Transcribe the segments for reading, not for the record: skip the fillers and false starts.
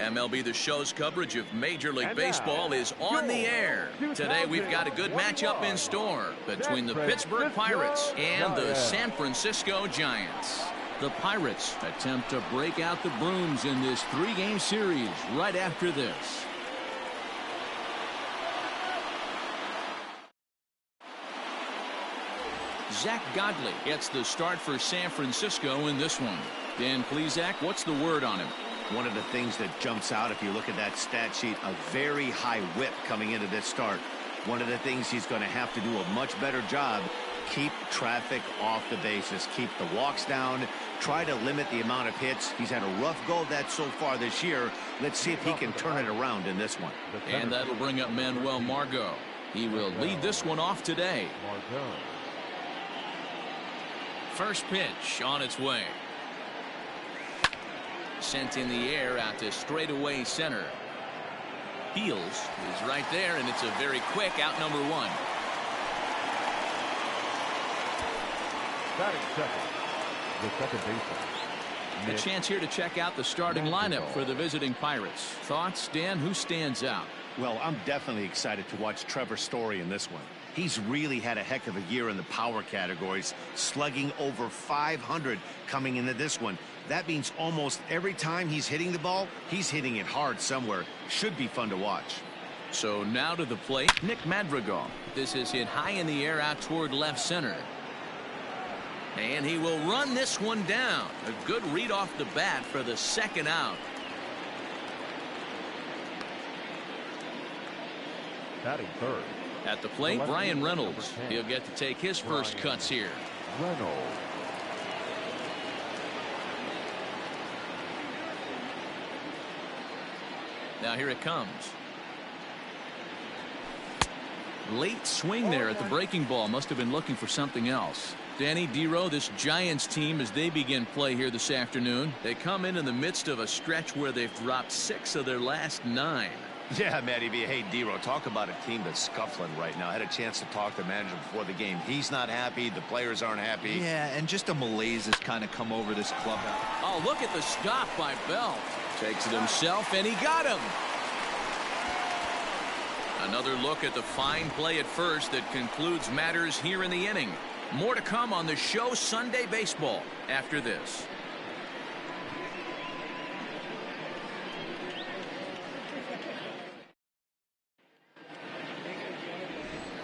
MLB The Show's coverage of Major League Baseball is on the air. Today we've got a good matchup in store between the Pittsburgh Pirates and the San Francisco Giants. The Pirates attempt to break out the brooms in this 3-game series right after this. Zach Godley gets the start for San Francisco in this one. Dan Plesac, what's the word on him? One of the things that jumps out if you look at that stat sheet, a very high whip coming into this start. One of the things he's going to have to do a much better job, keep traffic off the bases, keep the walks down, try to limit the amount of hits. He's had a rough go of that so far this year. Let's see if he can turn it around in this one. And that'll bring up Manuel Margot. He will lead this one off today. First pitch on its way. Sent in the air out to straightaway center. Fields is right there, and it's a very quick out number 1. Batting second, the second baseman. A chance here to check out the starting lineup for the visiting Pirates. Thoughts, Dan? Who stands out? Well, I'm definitely excited to watch Trevor Story in this one. He's really had a heck of a year in the power categories, slugging over 500 coming into this one. That means almost every time he's hitting the ball, he's hitting it hard somewhere. Should be fun to watch. So now to the plate, Nick Madrigal. This is hit high in the air out toward left center. And he will run this one down. A good read off the bat for the second out. Batting third. At the plate, Brian Reynolds. He'll get to take his first cuts here. Reynolds. Now here it comes. Late swing there at the breaking ball. Must have been looking for something else. Danny Dero, this Giants team, as they begin play here this afternoon, they come in the midst of a stretch where they've dropped 6 of their last 9. Yeah, Matty B. Hey, Dero, talk about a team that's scuffling right now. I had a chance to talk to the manager before the game. He's not happy. The players aren't happy. Yeah, and just a malaise has kind of come over this club. Oh, look at the stop by Belt. Takes it himself, and he got him. Another look at the fine play at first that concludes matters here in the inning. More to come on the show Sunday Baseball after this.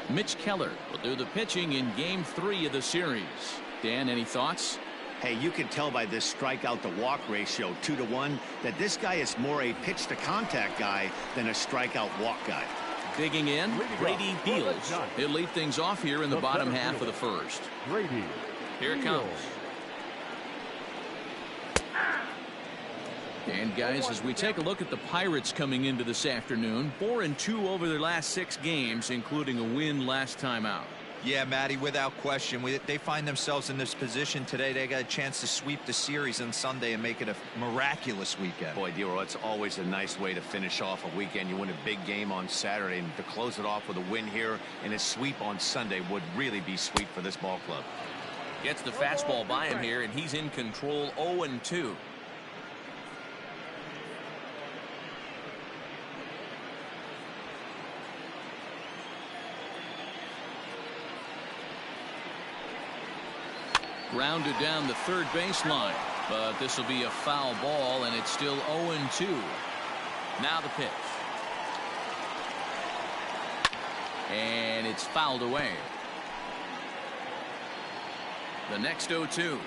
Mitch Keller will do the pitching in Game 3 of the series. Dan, any thoughts? Hey, you can tell by this strikeout to walk ratio 2-to-1 that this guy is more a pitch to contact guy than a strikeout walk guy. Digging in, Brady Beals. He'll lead things off here in the bottom half of the first. Brady. Here it comes. And guys, as we take a look at the Pirates coming into this afternoon, 4-2 over their last 6 games, including a win last time out. Yeah, Matty, without question. They find themselves in this position today. They got a chance to sweep the series on Sunday and make it a miraculous weekend. Boy, Dero, it's always a nice way to finish off a weekend. You win a big game on Saturday, and to close it off with a win here and a sweep on Sunday would really be sweet for this ball club. Gets the fastball by him here, and he's in control 0-2. Grounded down the third baseline, but this will be a foul ball, and it's still 0-2. Now the pitch. And it's fouled away. The next 0-2.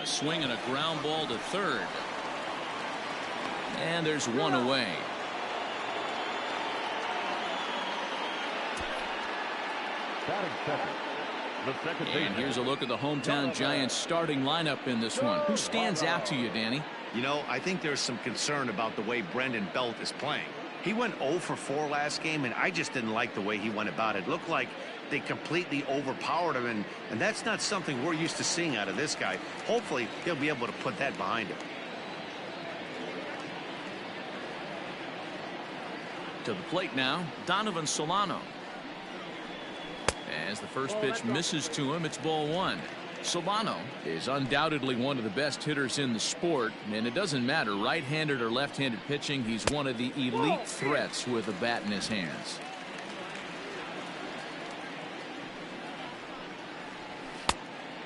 A swing and a ground ball to third. And there's one away. Batting second. The second and here's a look at the hometown Giants starting lineup in this one. Who stands out to you, Danny? You know, I think there's some concern about the way Brendan Belt is playing. He went 0 for 4 last game, and I just didn't like the way he went about it. It looked like they completely overpowered him, and that's not something we're used to seeing out of this guy. Hopefully, he'll be able to put that behind him. To the plate now, Donovan Solano. As the first pitch misses to him, it's ball one. Solano is undoubtedly one of the best hitters in the sport, and it doesn't matter right-handed or left-handed pitching. He's one of the elite threats with a bat in his hands.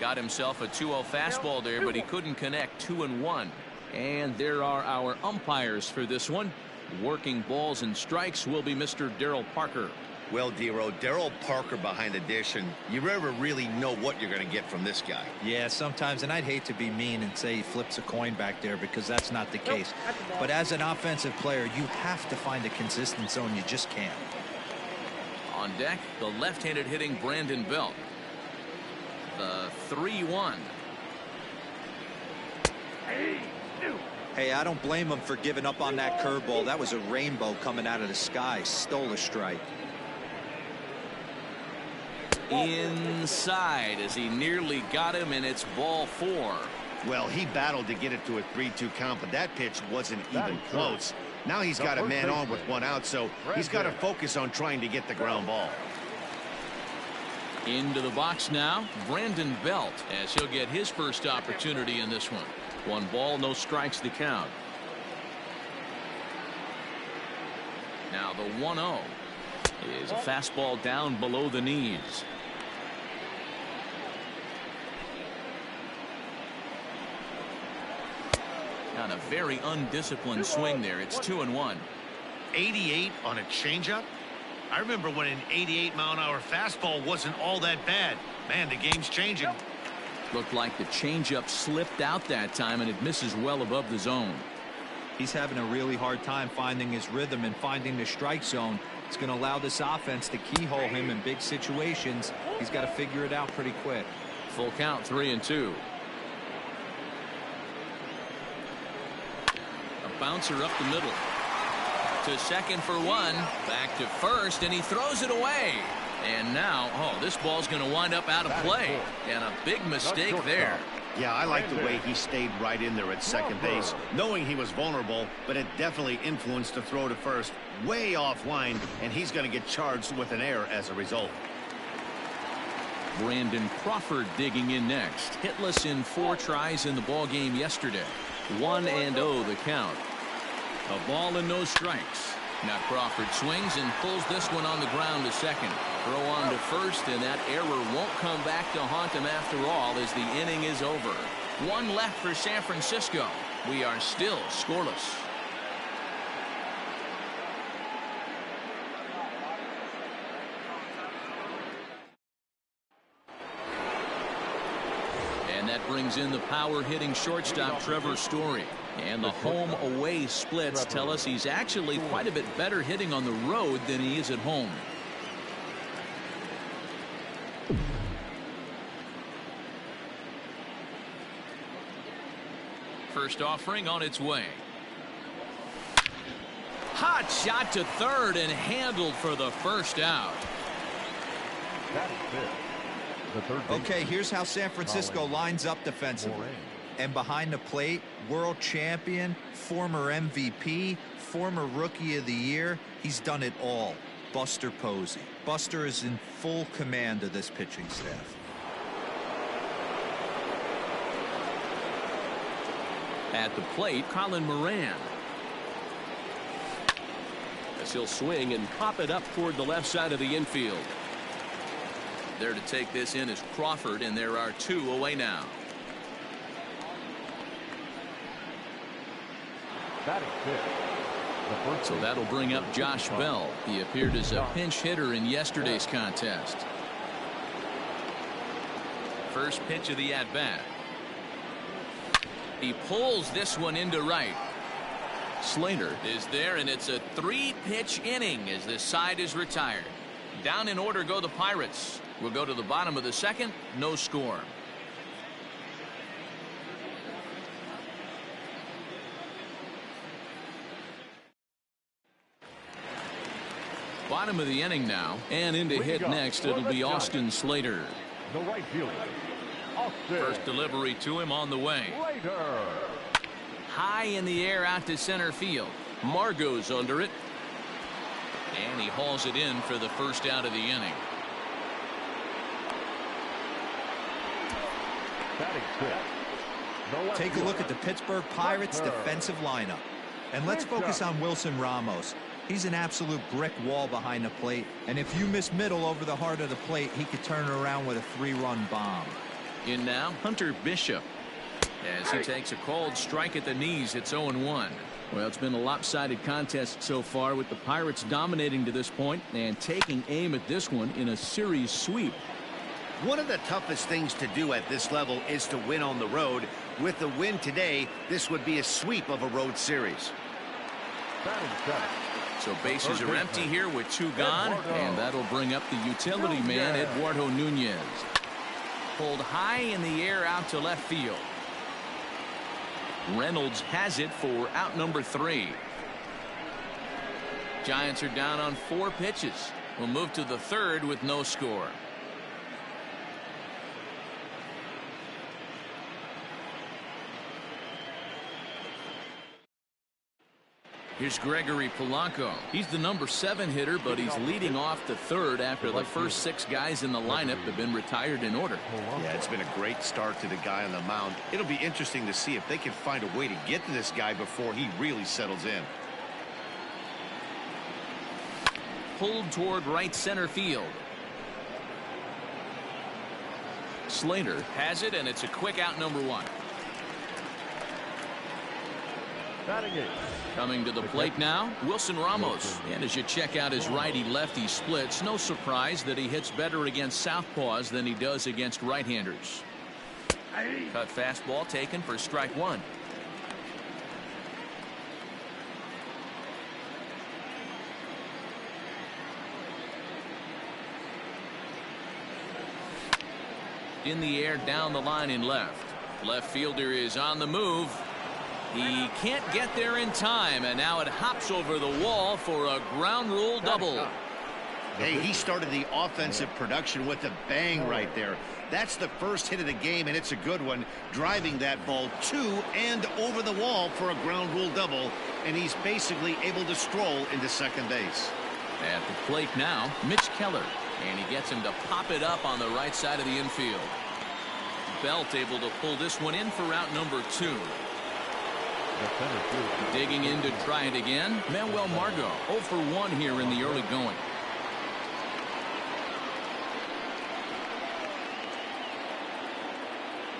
Got himself a 2-0 fastball there, but he couldn't connect. 2-1. And there are our umpires for this one. Working balls and strikes will be Mr. Darryl Parker. Well, Dero, Darryl Parker behind the dish, and you never really know what you're going to get from this guy. Yeah, sometimes, and I'd hate to be mean and say he flips a coin back there because that's not the case. But as an offensive player, you have to find a consistent zone. You just can't. On deck, the left-handed hitting Brandon Belt. The 3-1. Hey, I don't blame him for giving up on that curveball. That was a rainbow coming out of the sky. Stole a strike. Inside as he nearly got him, and it's ball 4. Well, he battled to get it to a 3-2 count, but that pitch wasn't even close. Now he's got a man on with one out, so he's got to focus on trying to get the ground ball. Into the box now, Brandon Belt, as he'll get his first opportunity in this one. 1 ball, no strikes to count. Now the 1-0 is a fastball down below the knees. On a very undisciplined swing there. It's 2-1. 88 on a changeup? I remember when an 88-mile-an-hour fastball wasn't all that bad. Man, the game's changing. Looked like the changeup slipped out that time, and it misses well above the zone. He's having a really hard time finding his rhythm and finding the strike zone. It's going to allow this offense to keyhole him in big situations. He's got to figure it out pretty quick. Full count, 3-2. A bouncer up the middle. To second for 1. Back to first, and he throws it away. And now, this ball's going to wind up out of play. And a big mistake there. Yeah, I like the way he stayed right in there at second base, knowing he was vulnerable, but it definitely influenced the throw to first. Way offline, and he's going to get charged with an error as a result. Brandon Crawford digging in next. Hitless in 4 tries in the ball game yesterday. 1-0 the count. A ball and no strikes. Now Crawford swings and pulls this one on the ground to second. Throw on to first, and that error won't come back to haunt him after all as the inning is over. 1 left for San Francisco. We are still scoreless. And that brings in the power-hitting shortstop Trevor Story. And the home-away splits tell us he's actually quite a bit better hitting on the road than he is at home. First offering on its way. Hot shot to third and handled for the first out. Okay, here's how San Francisco lines up defensively. And behind the plate, world champion, former MVP, former Rookie of the Year. He's done it all. Buster Posey. Buster is in full command of this pitching staff. At the plate, Colin Moran. As he'll swing and pop it up toward the left side of the infield. There to take this in is Crawford, and there are 2 away now. So that'll bring up Josh Bell. He appeared as a pinch hitter in yesterday's contest. First pitch of the at-bat. He pulls this one into right. Slater is there, and it's a 3-pitch inning as this side is retired. Down in order go the Pirates. We'll go to the bottom of the second. No score. Bottom of the inning now, and in to hit next it'll be Austin Slater. The right fielder, Austin. First delivery to him on the way. Slater. High in the air out to center field. Margot's under it. And he hauls it in for the first out of the inning. Batting sixth. Take a look at the Pittsburgh Pirates defensive lineup. And let's focus on Wilson Ramos. He's an absolute brick wall behind the plate. And if you miss middle over the heart of the plate, he could turn it around with a 3-run bomb. In now, Hunter Bishop. As he takes a cold strike at the knees, it's 0-1. Well, it's been a lopsided contest so far, with the Pirates dominating to this point and taking aim at this one in a series sweep. One of the toughest things to do at this level is to win on the road. With the win today, this would be a sweep of a road series. Batting seventh. So bases are empty here with 2 gone, and that'll bring up the utility man, Eduardo Nunez. Pulled high in the air out to left field. Reynolds has it for out number 3. Giants are down on 4 pitches. We'll move to the 3rd with no score. Here's Gregory Polanco. He's the number 7 hitter, but he's leading off the 3rd after the first 6 guys in the lineup have been retired in order. Yeah, it's been a great start to the guy on the mound. It'll be interesting to see if they can find a way to get to this guy before he really settles in. Pulled toward right center field. Slater has it, and it's a quick out number 1. Batting eighth. Coming to the plate now, Wilson Ramos. And as you check out his righty-lefty splits, no surprise that he hits better against southpaws than he does against right-handers. Cut fastball taken for strike 1. In the air down the line in left. Left fielder is on the move. He can't get there in time, and now it hops over the wall for a ground rule double. Hey, he started the offensive production with a bang right there. That's the first hit of the game, and it's a good one, driving that ball to and over the wall for a ground rule double, and he's basically able to stroll into second base. At the plate now, Mitch Keller, and he gets him to pop it up on the right side of the infield. Belt able to pull this one in for out number 2. Digging in to try it again, Manuel Margot, 0 for 1 here in the early going.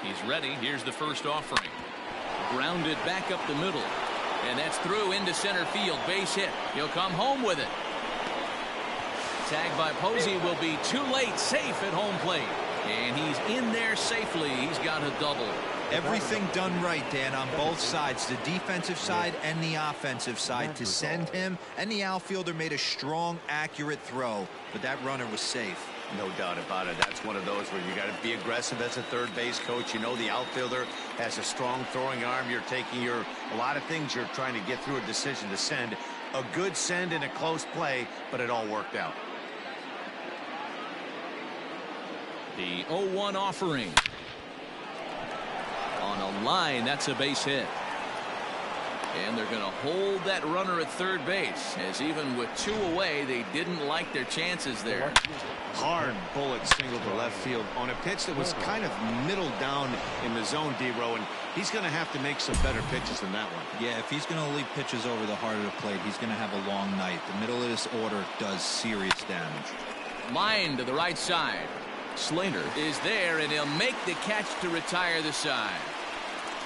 He's ready. Here's the first offering. Grounded back up the middle. And that's through into center field. Base hit. He'll come home with it. Tagged by Posey will be too late. Safe at home plate. And he's in there safely. He's got a double. Everything done right, Dan, on both sides, the defensive side and the offensive side, to send him, and the outfielder made a strong, accurate throw, but that runner was safe. No doubt about it. That's one of those where you got to be aggressive as a third base coach. You know the outfielder has a strong throwing arm. You're taking a lot of things you're trying to get through a decision to send. A good send in a close play, but it all worked out. The 0-1 offering. On a line, that's a base hit. And they're going to hold that runner at third base, as even with 2 away, they didn't like their chances there. Hard bullet single to left field on a pitch that was kind of middle down in the zone, D-Row, and he's going to have to make some better pitches than that one. Yeah, if he's going to leave pitches over the heart of the plate, he's going to have a long night. The middle of this order does serious damage. Line to the right side. Slater is there, and he'll make the catch to retire the side.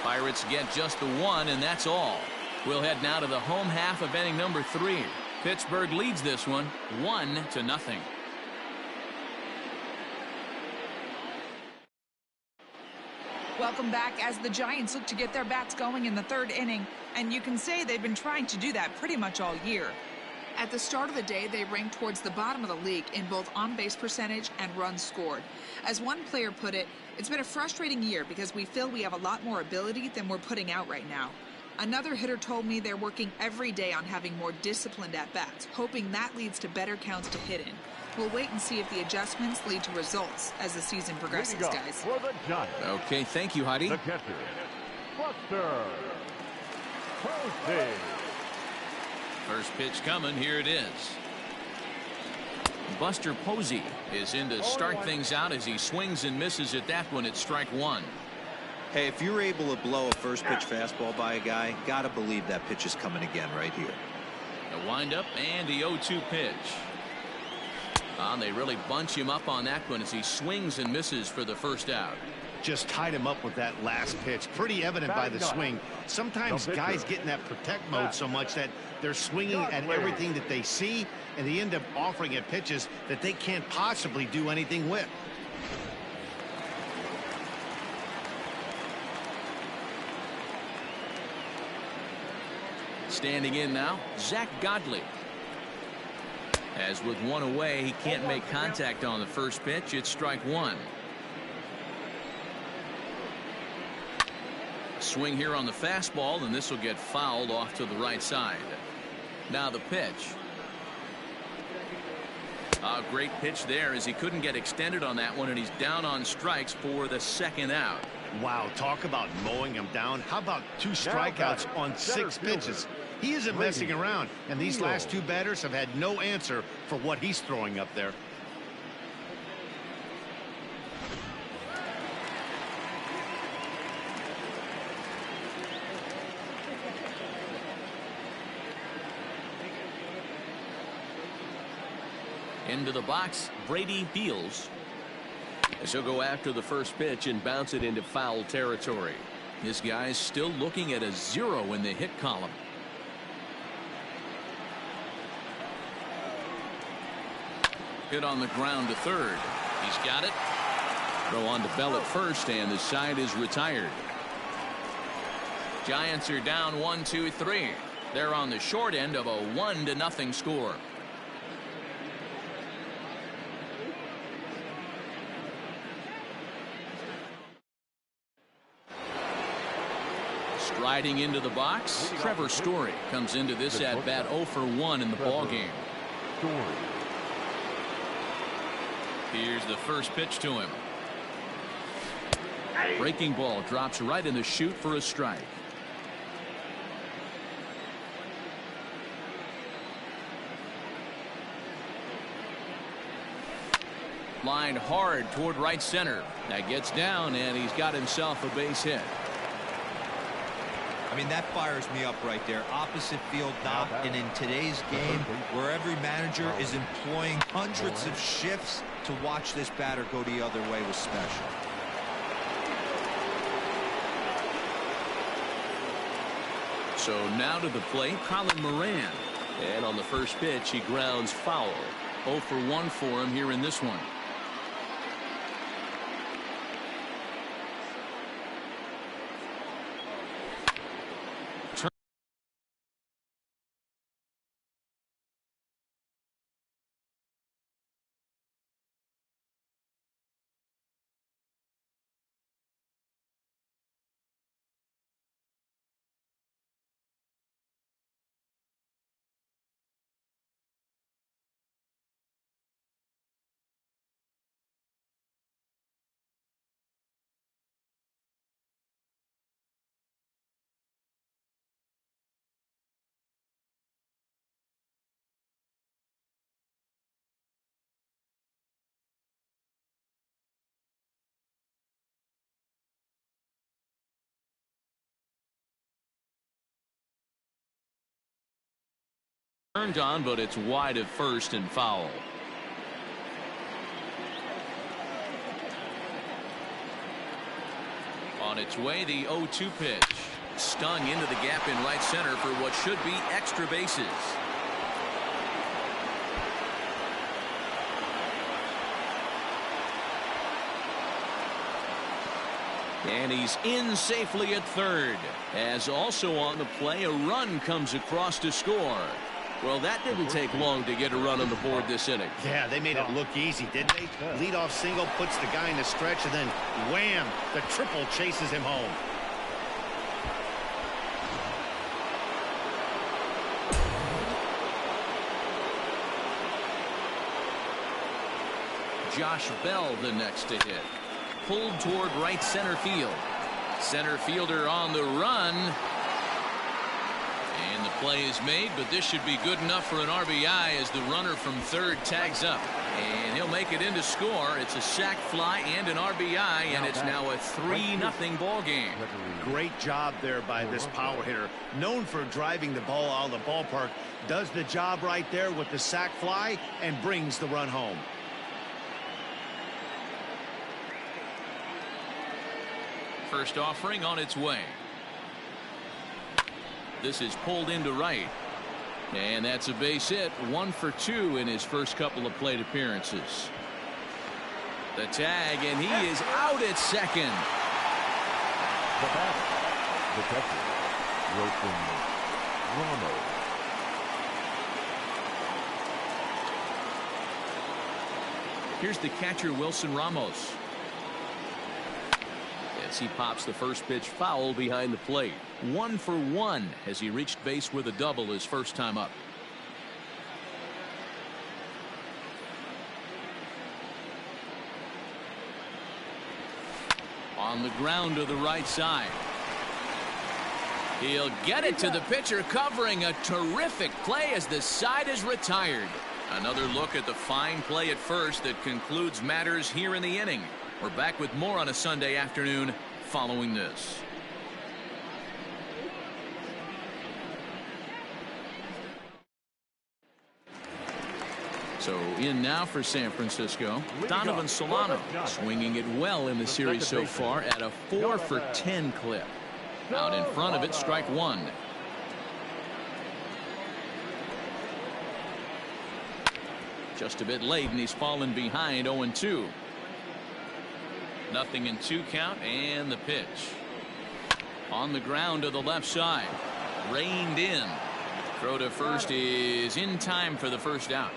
Pirates get just the 1, and that's all. We'll head now to the home half of inning number 3. Pittsburgh leads this one 1-0. Welcome back as the Giants look to get their bats going in the 3rd inning, and you can say they've been trying to do that pretty much all year. At the start of the day, they ranked towards the bottom of the league in both on-base percentage and runs scored. As one player put it, it's been a frustrating year because we feel we have a lot more ability than we're putting out right now. Another hitter told me they're working every day on having more disciplined at-bats, hoping that leads to better counts to hit in. We'll wait and see if the adjustments lead to results as the season progresses, guys. Okay, thank you, Heidi. The catcher, Buster Posey. First pitch coming. Here it is. Buster Posey is in to start things out as he swings and misses at that one at strike 1. Hey, if you're able to blow a first pitch fastball by a guy, gotta believe that pitch is coming again right here. The windup and the 0-2 pitch. They really bunch him up on that one as he swings and misses for the first out. Just tied him up with that last pitch. Pretty evident by the swing. Sometimes guys get in that protect mode so much that they're swinging at everything that they see, and they end up offering at pitches that they can't possibly do anything with. Standing in now, Zach Godley. As with one away, he can't make contact on the first pitch. It's strike one. Swing here on the fastball, and this will get fouled off to the right side. Now the pitch. A great pitch there as he couldn't get extended on that one, and he's down on strikes for the second out. Wow, talk about mowing him down. How about 2 strikeouts on 6 pitches? He isn't messing around, and these last 2 batters have had no answer for what he's throwing up there. Into the box, Brady Beals. As he'll go after the first pitch and bounce it into foul territory. This guy's still looking at a 0 in the hit column. Hit on the ground to third. He's got it. Throw on to Bell at first, and the side is retired. Giants are down 1-2-3. They're on the short end of a 1-0 score. Striding into the box, Trevor Story comes into this at bat 0 for 1 in the ball game. Here's the first pitch to him. Breaking ball drops right in the chute for a strike. Line hard toward right center. That gets down, and he's got himself a base hit. I mean, that fires me up right there. Opposite field knock, and in today's game, where every manager is employing hundreds of shifts to watch this batter go the other way was special. So now to the plate, Colin Moran. And on the first pitch, he grounds foul. 0 for 1 for him here in this one. Turned on, but it's wide at first and foul. On its way, the 0-2 pitch. Stung into the gap in right center for what should be extra bases. And he's in safely at third. As also on the play, a run comes across to score. Well, that didn't take long to get a run on the board this inning. Yeah, they made it look easy, didn't they? Leadoff single puts the guy in the stretch, and then wham, the triple chases him home. Josh Bell the next to hit. Pulled toward right center field. Center fielder on the run. And the play is made, but this should be good enough for an RBI as the runner from third tags up. And he'll make it in to score. It's a sac fly and an RBI, and it's now a 3-0 ball game. Great job there by this power hitter. Known for driving the ball out of the ballpark. Does the job right there with the sac fly and brings the run home. First offering on its way. This is pulled into right. And that's a base hit. 1 for 2 in his first couple of plate appearances. The tag, and he is out at second. The batter, the catcher, Wilson Ramos. Here's the catcher, Wilson Ramos. As he pops the first pitch foul behind the plate. 1 for 1 as he reached base with a double his first time up. On the ground to the right side. He'll get it to the pitcher, covering a terrific play as the side is retired. Another look at the fine play at first that concludes matters here in the inning. We're back with more on a Sunday afternoon following this. So in now for San Francisco, Donovan Solano, swinging it well in the series so far at a 4 for 10 clip. Out in front of it, strike one. Just a bit late, and he's fallen behind 0-2. 0-2 count, and the pitch. On the ground to the left side. Reined in. Throw to first is in time for the first out.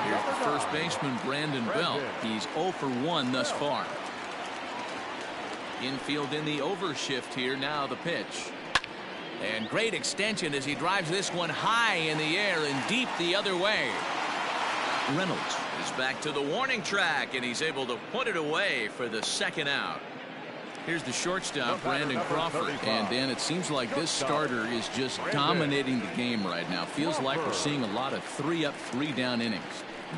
Here's the first baseman, Brandon Belt. He's 0 for 1 thus far. Infield in the overshift here. Now the pitch. And great extension as he drives this one high in the air and deep the other way. Reynolds is back to the warning track, and he's able to put it away for the second out. Here's the shortstop, Brandon Crawford. And Dan, it seems like this starter is just dominating the game right now. Feels like we're seeing a lot of 3-up, 3-down innings.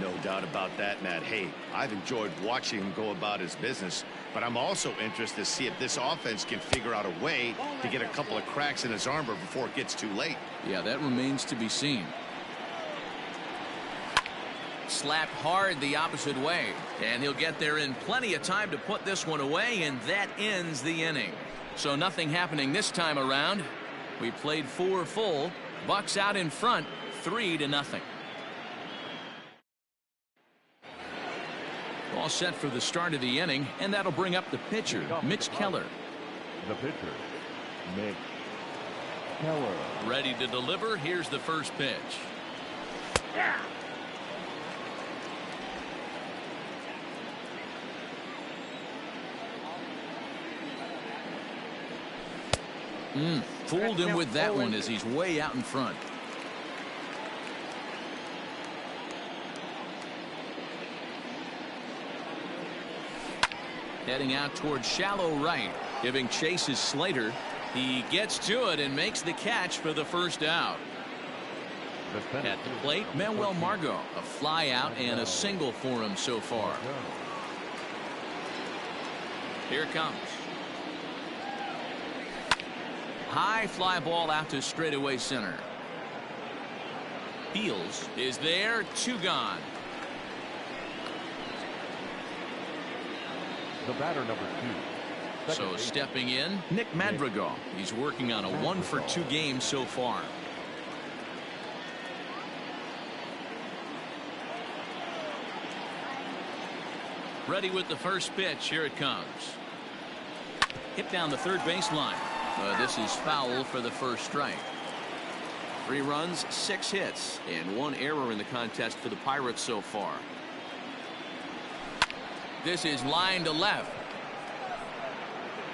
No doubt about that, Matt. Hey, I've enjoyed watching him go about his business, but I'm also interested to see if this offense can figure out a way to get a couple of cracks in his armor before it gets too late. Yeah, that remains to be seen. Slapped hard the opposite way, and he'll get there in plenty of time to put this one away, and that ends the inning. So nothing happening this time around. We played 4 full. Bucks out in front, 3-0. All set for the start of the inning, and that'll bring up the pitcher, Mitch Keller. The pitcher, Mitch Keller. Ready to deliver. Here's the first pitch. Yeah. Fooled him with that one as he's way out in front. Heading out towards shallow right, giving chase is Slater. He gets to it and makes the catch for the first out. At the plate, Manuel Margot, a fly out and a single for him so far. Here it comes. High fly ball out to straightaway center. Beals is there, 2 gone. The batter, number 2. So stepping in, Nick Madrigal. He's working on a 1 for 2 game so far. Ready with the first pitch. Here it comes. Hit down the third baseline. This is foul for the first strike. 3 runs, 6 hits, and 1 error in the contest for the Pirates so far. This is line to left.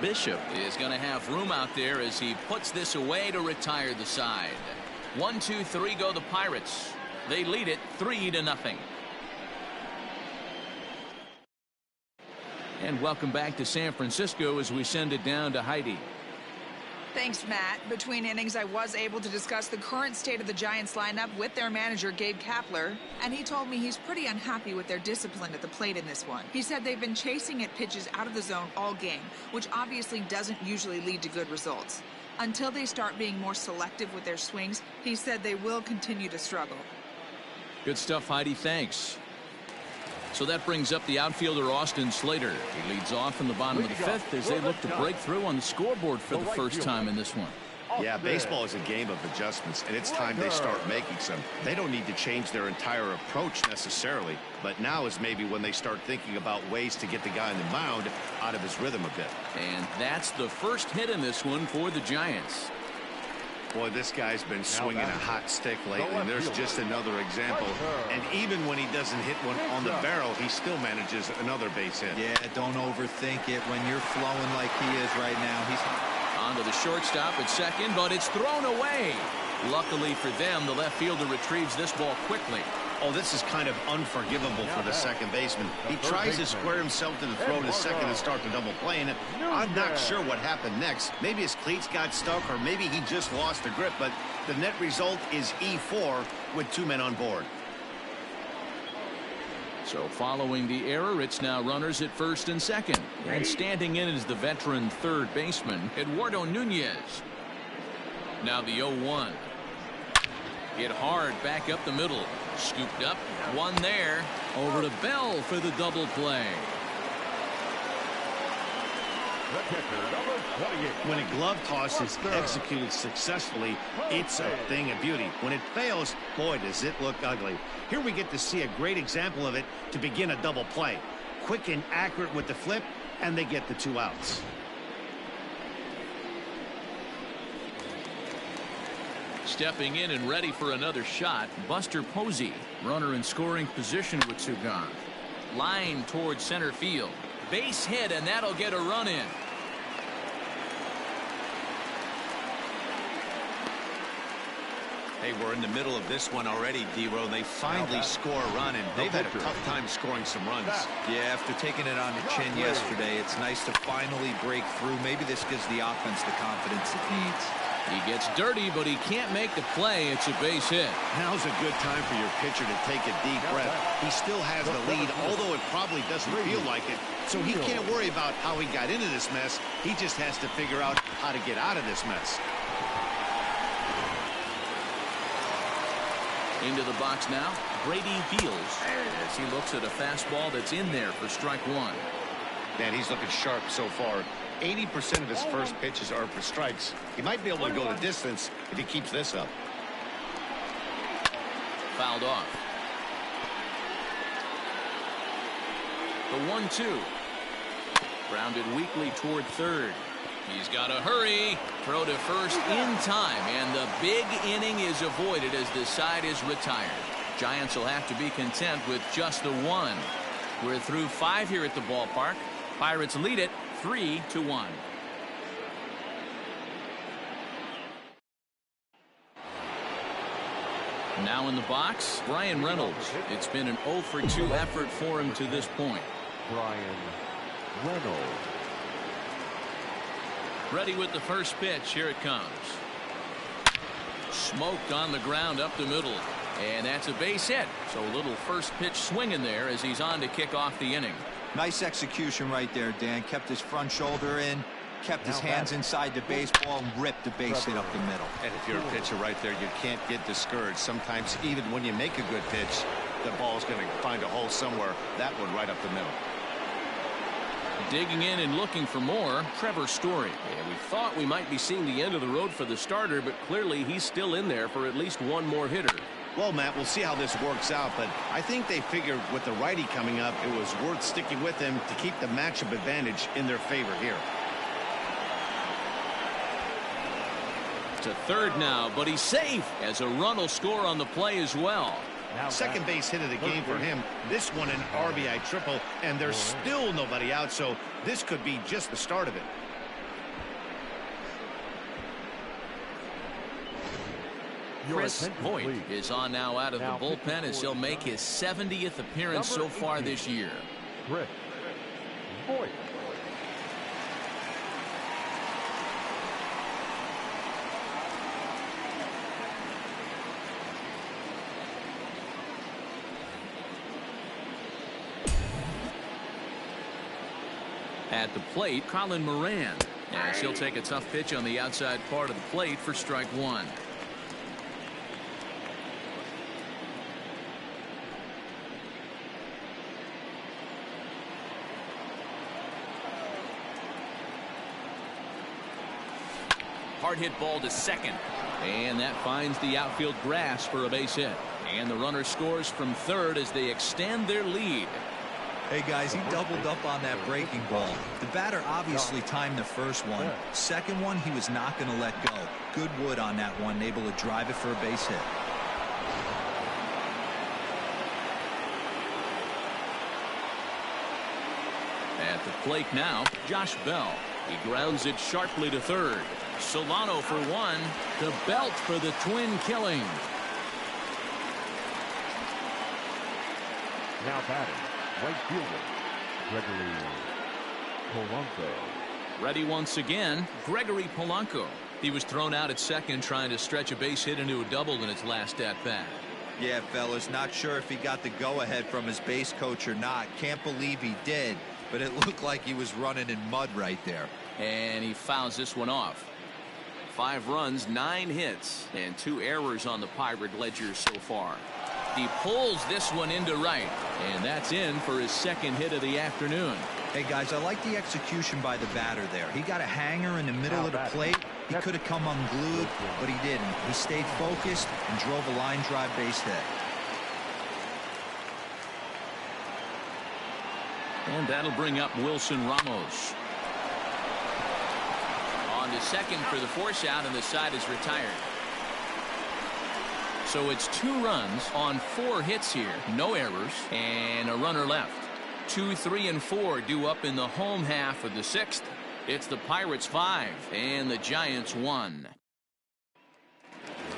Bishop is going to have room out there as he puts this away to retire the side. 1, 2, 3 go the Pirates. They lead it 3-0. And welcome back to San Francisco as we send it down to Heidi. Thanks, Matt. Between innings, I was able to discuss the current state of the Giants lineup with their manager, Gabe Kapler, and he told me he's pretty unhappy with their discipline at the plate in this one. He said they've been chasing at pitches out of the zone all game, which obviously doesn't usually lead to good results. Until they start being more selective with their swings, he said they will continue to struggle. Good stuff, Heidi. Thanks. So that brings up the outfielder Austin Slater. He leads off in the bottom of the fifth as they look to break through on the scoreboard for the first time in this one. Yeah, baseball is a game of adjustments, and it's time they start making some. They don't need to change their entire approach necessarily, but now is maybe when they start thinking about ways to get the guy on the mound out of his rhythm a bit. And that's the first hit in this one for the Giants. Boy, this guy's been swinging a hot stick lately. There's just another example. And even when he doesn't hit one on the barrel, he still manages another base hit. Yeah, don't overthink it when you're flowing like he is right now. He's on to the shortstop at second, but it's thrown away. Luckily for them, the left fielder retrieves this ball quickly. Oh, this is kind of unforgivable for the second baseman. He tries to square himself to the throw to second and start the double play, and I'm not sure what happened next. Maybe his cleats got stuck, or maybe he just lost the grip, but the net result is E4 with 2 men on board. So following the error, it's now runners at first and second. And standing in is the veteran third baseman, Eduardo Nunez. Now the 0-1. Hit hard back up the middle. Scooped up, one there. Over to Bell for the double play. When a glove toss is executed successfully, it's a thing of beauty. When it fails, boy, does it look ugly. Here we get to see a great example of it to begin a double play. Quick and accurate with the flip, and they get the 2 outs. Stepping in and ready for another shot, Buster Posey. Runner in scoring position with 2 gone. Line towards center field. Base hit, and that'll get a run in. Hey, we're in the middle of this one already, D-Row. They finally score a run, and they've had a tough time scoring some runs. Yeah, after taking it on the chin yesterday, it's nice to finally break through. Maybe this gives the offense the confidence it needs. He gets dirty, but he can't make the play. It's a base hit. Now's a good time for your pitcher to take a deep breath. He still has the lead, although it probably doesn't feel like it. So he can't worry about how he got into this mess. He just has to figure out how to get out of this mess. Into the box now, Brady Beals, as he looks at a fastball that's in there for strike 1. Man, he's looking sharp so far. 80% of his first pitches are for strikes. He might be able to go the distance if he keeps this up. Fouled off. The 1-2. Grounded weakly toward third. He's got to hurry. Throw to first in time, and the big inning is avoided as the side is retired. Giants will have to be content with just the 1. We're through 5 here at the ballpark. Pirates lead it 3-1. Now in the box, Brian Reynolds. It's been an 0-for-2 effort for him to this point. Brian Reynolds. Ready with the first pitch. Here it comes. Smoked on the ground up the middle. And that's a base hit. So a little first pitch swing in there as he's on to kick off the inning. Nice execution right there, Dan. Kept his front shoulder in, kept his hands inside the baseball, and ripped the base hit up the middle. And if you're a pitcher right there, you can't get discouraged. Sometimes even when you make a good pitch, the ball's going to find a hole somewhere. That one right up the middle. Digging in and looking for more, Trevor Story. And we thought we might be seeing the end of the road for the starter, but clearly he's still in there for at least one more hitter. Well, Matt, we'll see how this works out, but I think they figured with the righty coming up, it was worth sticking with him to keep the matchup advantage in their favor here. To third now, but he's safe as a run will score on the play as well. Second base hit of the game for him. This one an RBI triple, and there's still nobody out, so this could be just the start of it. Chris Voigt is on now out of the bullpen as he'll make his 70th appearance so far this year. Chris Voigt. At the plate, Colin Moran. As he'll take a tough pitch on the outside part of the plate for strike one. Hard hit ball to second. And that finds the outfield grass for a base hit. And the runner scores from third as they extend their lead. Hey guys, he doubled up on that breaking ball. The batter obviously timed the first one. Second one, he was not going to let go. Good wood on that one, able to drive it for a base hit. At the plate now, Josh Bell. He grounds it sharply to third. Solano for one. The belt for the twin killing. Now batting, right fielder, Gregory Polanco. Ready once again, Gregory Polanco. He was thrown out at second trying to stretch a base hit into a double in his last at-bat. Yeah, fellas, not sure if he got the go-ahead from his base coach or not. Can't believe he did, but it looked like he was running in mud right there. And he fouls this one off. 5 runs, 9 hits, and 2 errors on the Pirate ledger so far. He pulls this one into right, and that's in for his second hit of the afternoon. Hey, guys, I like the execution by the batter there. He got a hanger in the middle of the plate. He could have come unglued, but he didn't. He stayed focused and drove a line drive base hit. And that'll bring up Wilson Ramos. On to second for the force out, and the side is retired. So it's 2 runs on 4 hits here, no errors, and a runner left. 2, 3, and 4 due up in the home half of the 6th. It's the Pirates 5 and the Giants 1.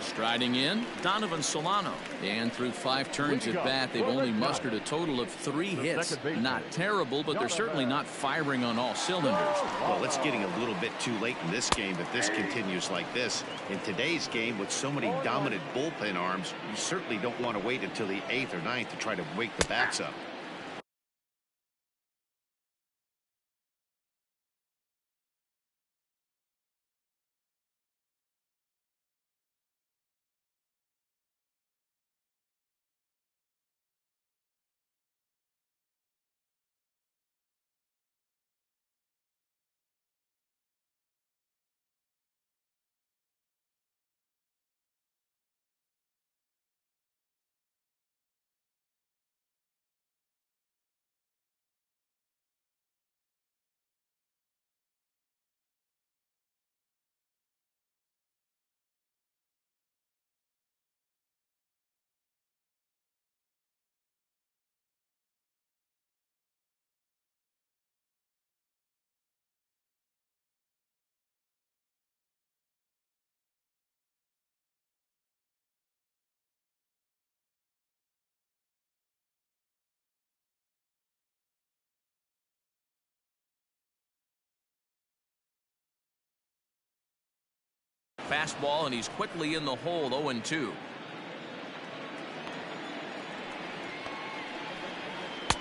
Striding in, Donovan Solano. And through 5 turns at bat, they've only mustered a total of 3 hits. Not terrible, but they're certainly not firing on all cylinders. Well, it's getting a little bit too late in this game if this continues like this. In today's game, with so many dominant bullpen arms, you certainly don't want to wait until the 8th or 9th to try to wake the bats up. Fastball, and he's quickly in the hole, 0-2.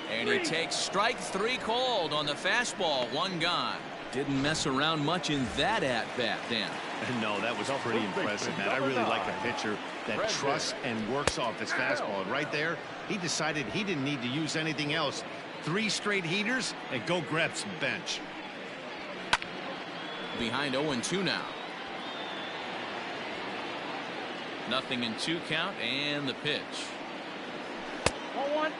And he takes strike 3 called on the fastball, 1 gone. Didn't mess around much in that at-bat, Dan. No, that was pretty impressive, man. I really like a pitcher that trusts and works off his fastball. And right there, he decided he didn't need to use anything else. 3 straight heaters and go grab some bench. Behind 0-2 now. 0-2 count, and the pitch. 1-1.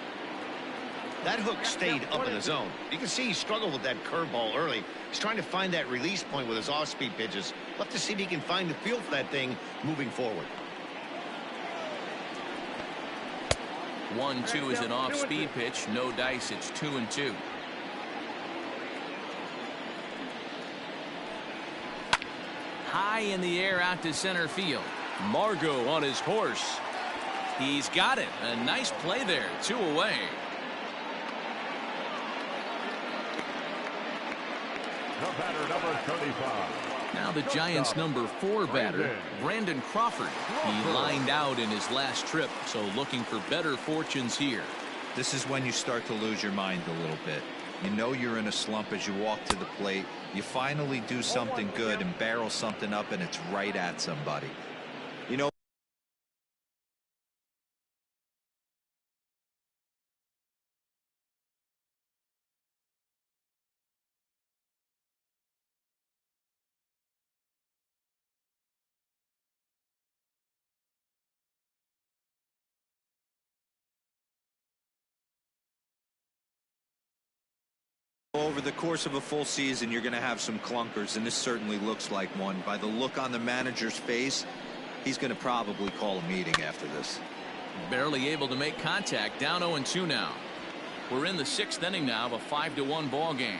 That hook stayed up in the zone. You can see he struggled with that curveball early. He's trying to find that release point with his off-speed pitches. Love to see if he can find the feel for that thing moving forward. 1-2 is an off-speed pitch. No dice. It's 2-2. High in the air out to center field. Margot on his horse. He's got it. A nice play there. 2 away. The batter, number 35. Now the Giants' number 4 batter, Brandon Crawford. He lined out in his last trip, so looking for better fortunes here. This is when you start to lose your mind a little bit. You know you're in a slump as you walk to the plate. You finally do something good and barrel something up, and it's right at somebody. You know, over the course of a full season, you're going to have some clunkers, and this certainly looks like one. By the look on the manager's face, he's going to probably call a meeting after this. Barely able to make contact, down 0-2 now. We're in the 6th inning now of a 5-1 ball game.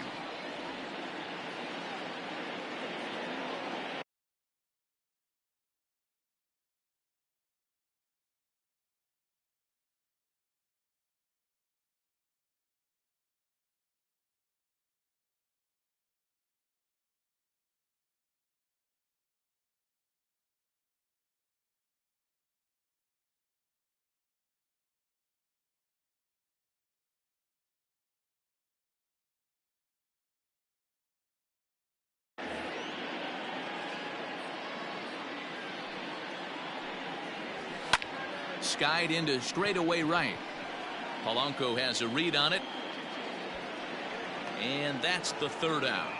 Skied into straightaway right. Polanco has a read on it. And that's the 3rd out.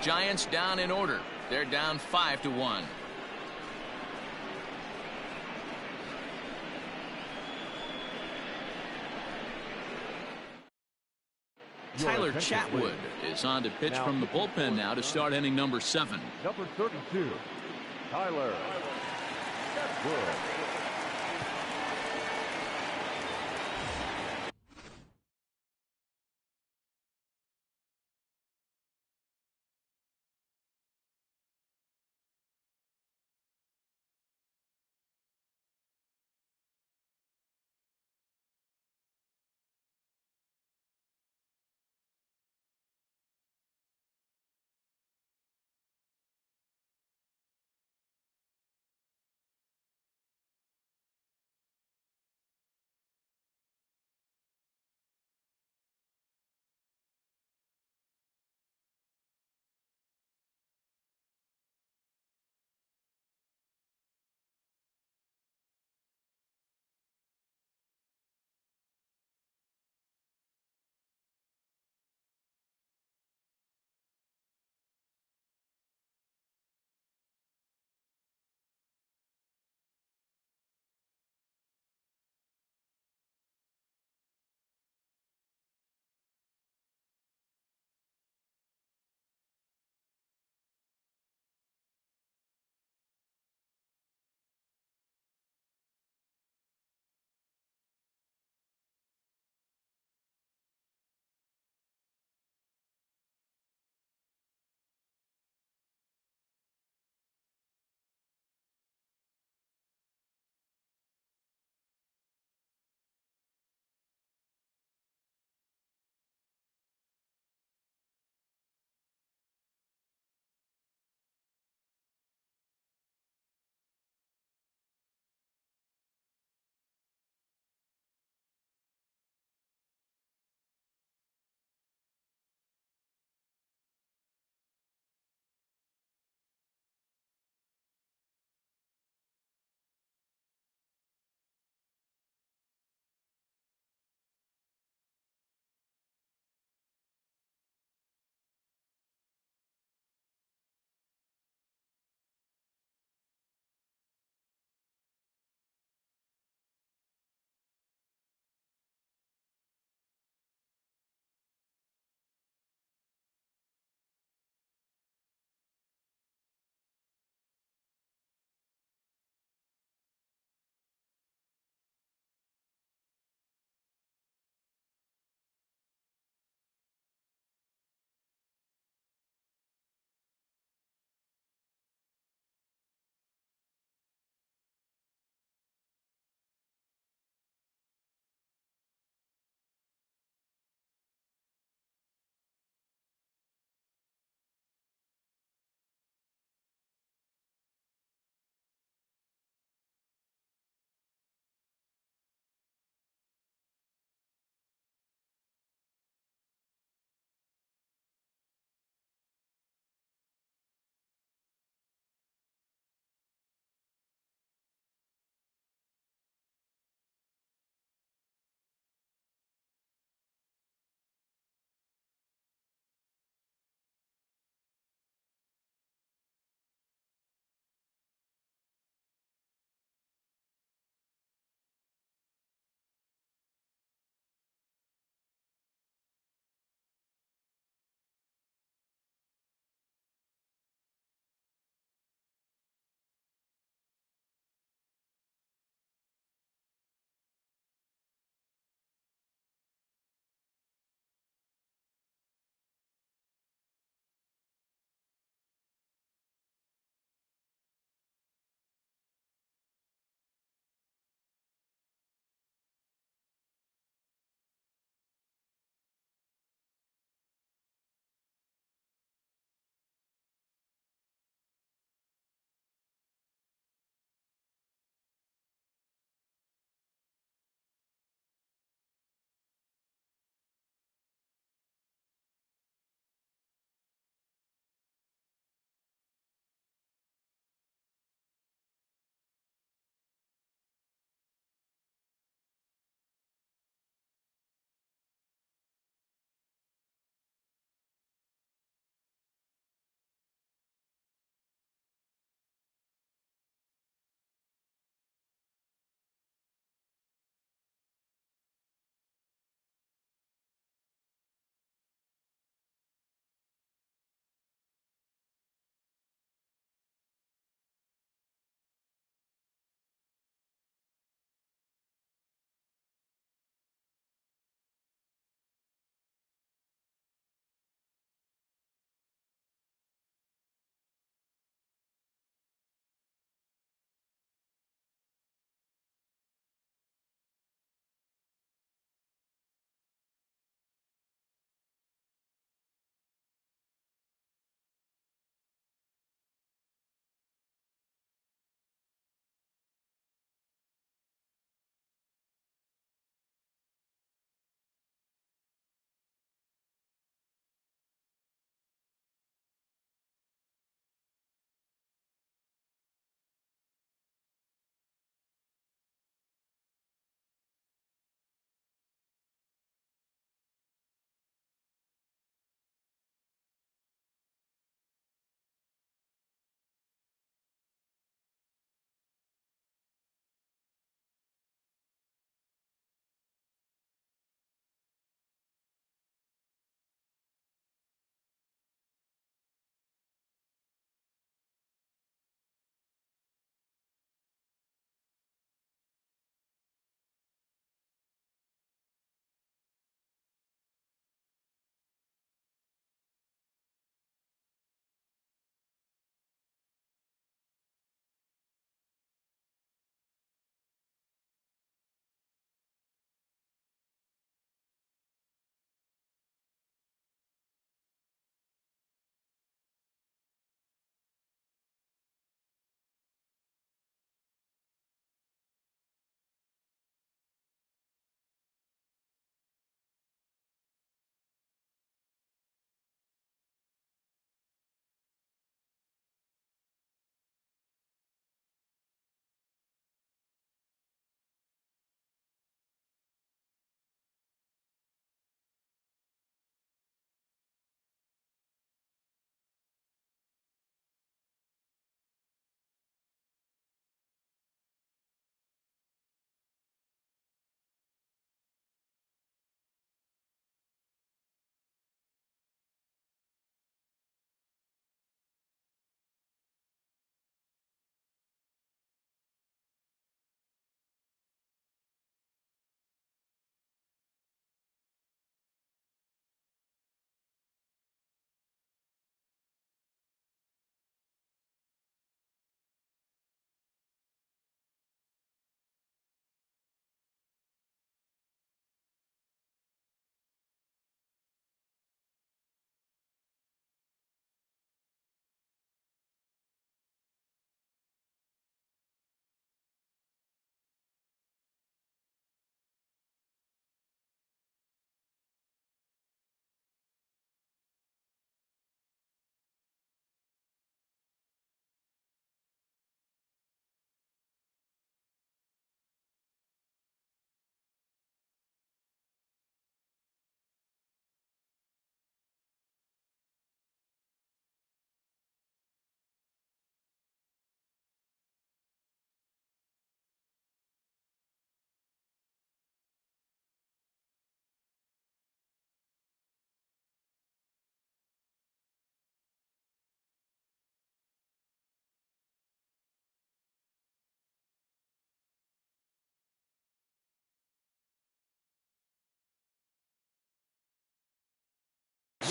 Giants down in order. They're down 5-1. Tyler Chatwood is on to pitch from the bullpen now to start inning number 7. Number 32, Tyler Chatwood.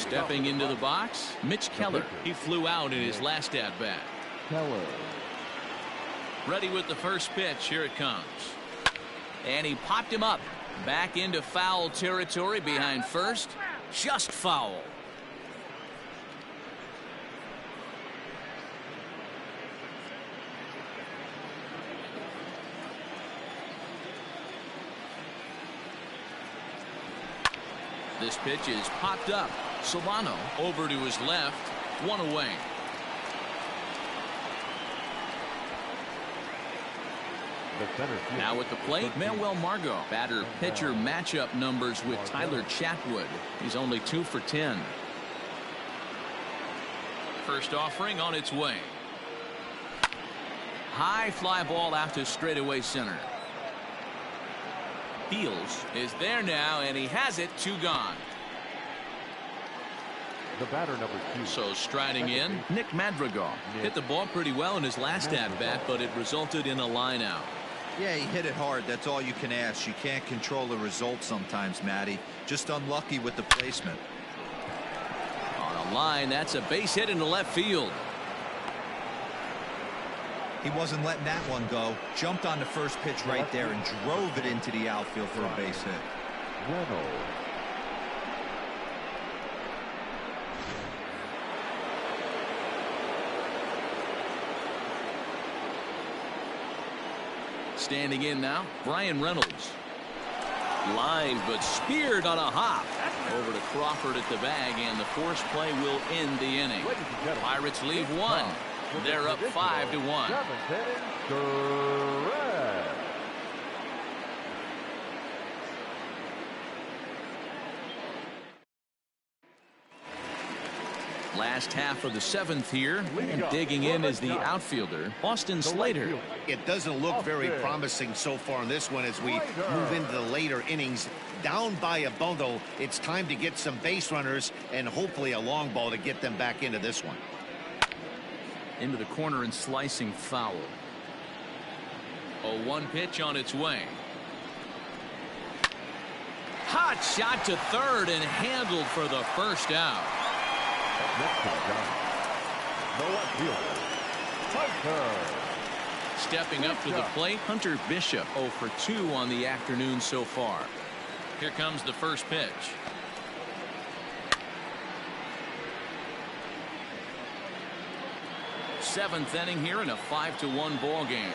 Stepping into the box, Mitch Keller. He flew out in his last at-bat. Keller. Ready with the first pitch. Here it comes. And he popped him up. Back into foul territory behind first. Just foul. This pitch is popped up. Solano over to his left. One away. Now at the plate, Manuel Margot. Batter-pitcher matchup numbers with Tyler Chatwood. He's only 2 for 10. First offering on its way. High fly ball out to straightaway center. Fields is there now, and he has it. 2 gone. The batter number 2. So striding in, Nick Madrigal. Hit the ball pretty well in his last at-bat, but it resulted in a line out. Yeah, he hit it hard. That's all you can ask. You can't control the result sometimes, Matty. Just unlucky with the placement. On a line, that's a base hit into left field. He wasn't letting that one go. Jumped on the first pitch right there and drove it into the outfield for a base hit. Reynolds. Standing in now, Brian Reynolds. Lined but speared on a hop. Over to Crawford at the bag, and the force play will end the inning. Pirates leave 1. They're up 5-1. Last half of the 7th here, and digging in is the outfielder, Austin Slater. It doesn't look very promising so far in this one as we move into the later innings. Down by a bundle, it's time to get some base runners and hopefully a long ball to get them back into this one. Into the corner and slicing foul. 0-1 pitch on its way. Hot shot to third and handled for the first out. Next to the left fielder, Hunter. Stepping up to the plate, Hunter Bishop 0 for 2 on the afternoon so far. Here comes the first pitch. Seventh inning here in a 5-1 ball game.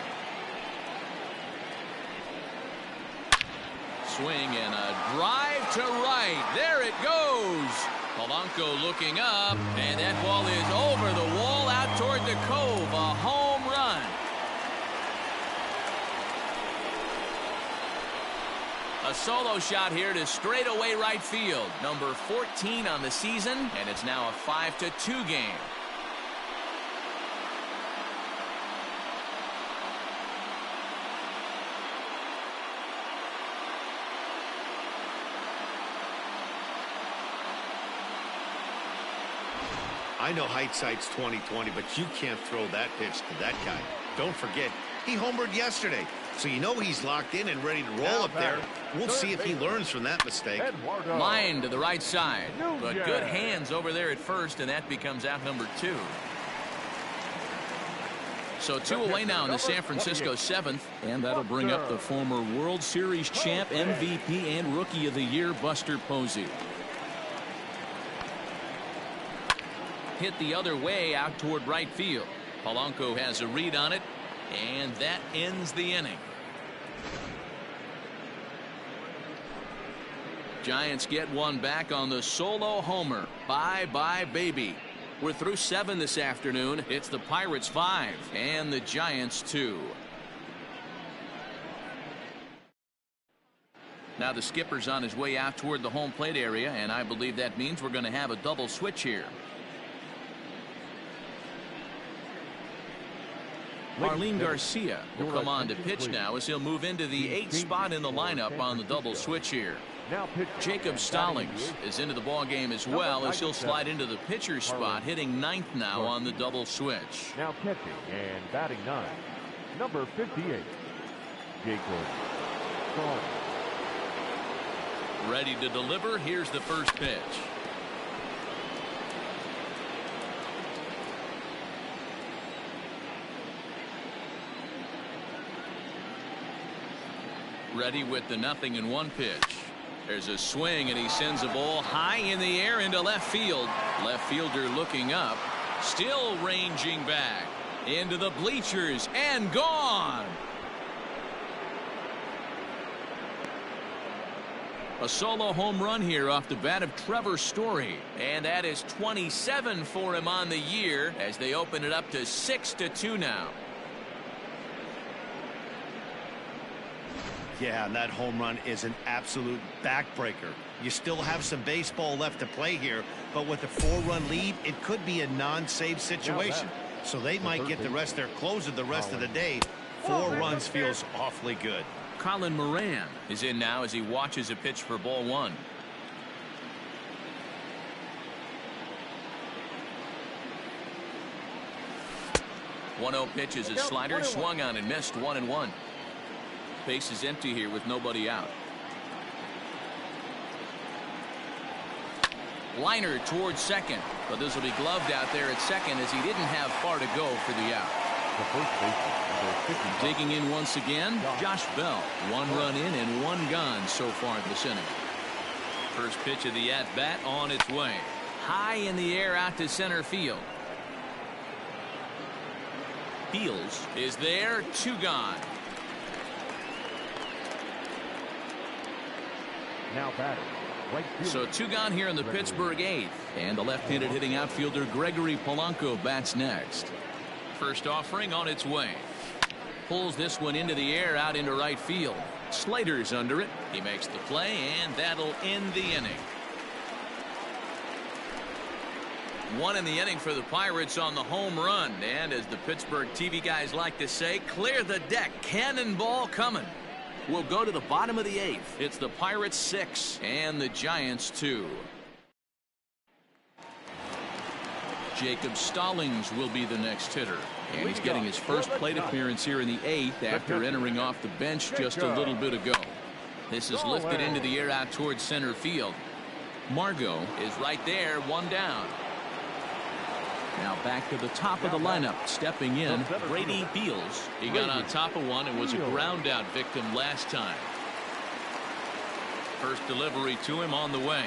Swing and a drive to right. There it goes. Polanco looking up, and that ball is over the wall out toward the cove. A home run. A solo shot here to straightaway right field. Number 14 on the season, and it's now a 5-2 game. I know hindsight's 20/20, but you can't throw that pitch to that guy. Don't forget, he homered yesterday, so you know he's locked in and ready to roll up there. We'll see if he learns from that mistake. Line to the right side, but good hands over there at first, and that becomes out number 2. So 2 away now in the San Francisco 7th, and that'll bring up the former World Series champ, MVP, and Rookie of the Year, Buster Posey. Hit the other way out toward right field. Polanco has a read on it, and that ends the inning. Giants get one back on the solo homer. Bye-bye, baby. We're through 7 this afternoon. It's the Pirates 5 and the Giants 2. Now the skipper's on his way out toward the home plate area, and I believe that means we're going to have a double switch here. Marlene Garcia will come on to pitch now as he'll move into the 8th spot in the lineup on the double switch here. Jacob Stallings is into the ball game as well as he'll slide into the pitcher's spot, hitting 9th now on the double switch. Now catching and batting 9, number 58, Jacob Stallings. Ready to deliver. Here's the first pitch. Ready with the 0-1 pitch. There's a swing, and he sends a ball high in the air into left field. Left fielder looking up, still ranging back into the bleachers, and gone. A solo home run here off the bat of Trevor Story, and that is 27 for him on the year as they open it up to 6-2 now. Yeah, and that home run is an absolute backbreaker. You still have some baseball left to play here, but with a 4-run lead, it could be a non-save situation. So they might get the rest of their closer the rest of the day. 4 runs feels awfully good. Colin Moran is in now as he watches a pitch for ball 1. One-0 pitch is a slider, swung on and missed. 1-1. Base is empty here with nobody out. Liner towards second, but this will be gloved out there at second as he didn't have far to go for the out. The first baseman, Digging in once again, Josh Bell. 1 run in and 1 gone so far this inning. First pitch of the at-bat on its way. High in the air out to center field. Beals is there, 2 gone. now batting. Right field. So 2 gone here in the Pittsburgh 8th. And the left-handed hitting outfielder Gregory Polanco bats next. First offering on its way. Pulls this one into the air out into right field. Slater's under it. He makes the play, and that'll end the inning. 1 in the inning for the Pirates on the home run. And as the Pittsburgh TV guys like to say, clear the deck. Cannonball coming. We'll go to the bottom of the 8th. It's the Pirates 6 and the Giants 2. Jacob Stallings will be the next hitter. And he's getting his first plate appearance here in the 8th after entering off the bench just a little bit ago. This is lifted into the air out towards center field. Margot is right there, 1 down. Now back to the top of the lineup. Stepping in, Brady Beals. He got on top of one and was a ground out victim last time. First delivery to him on the way.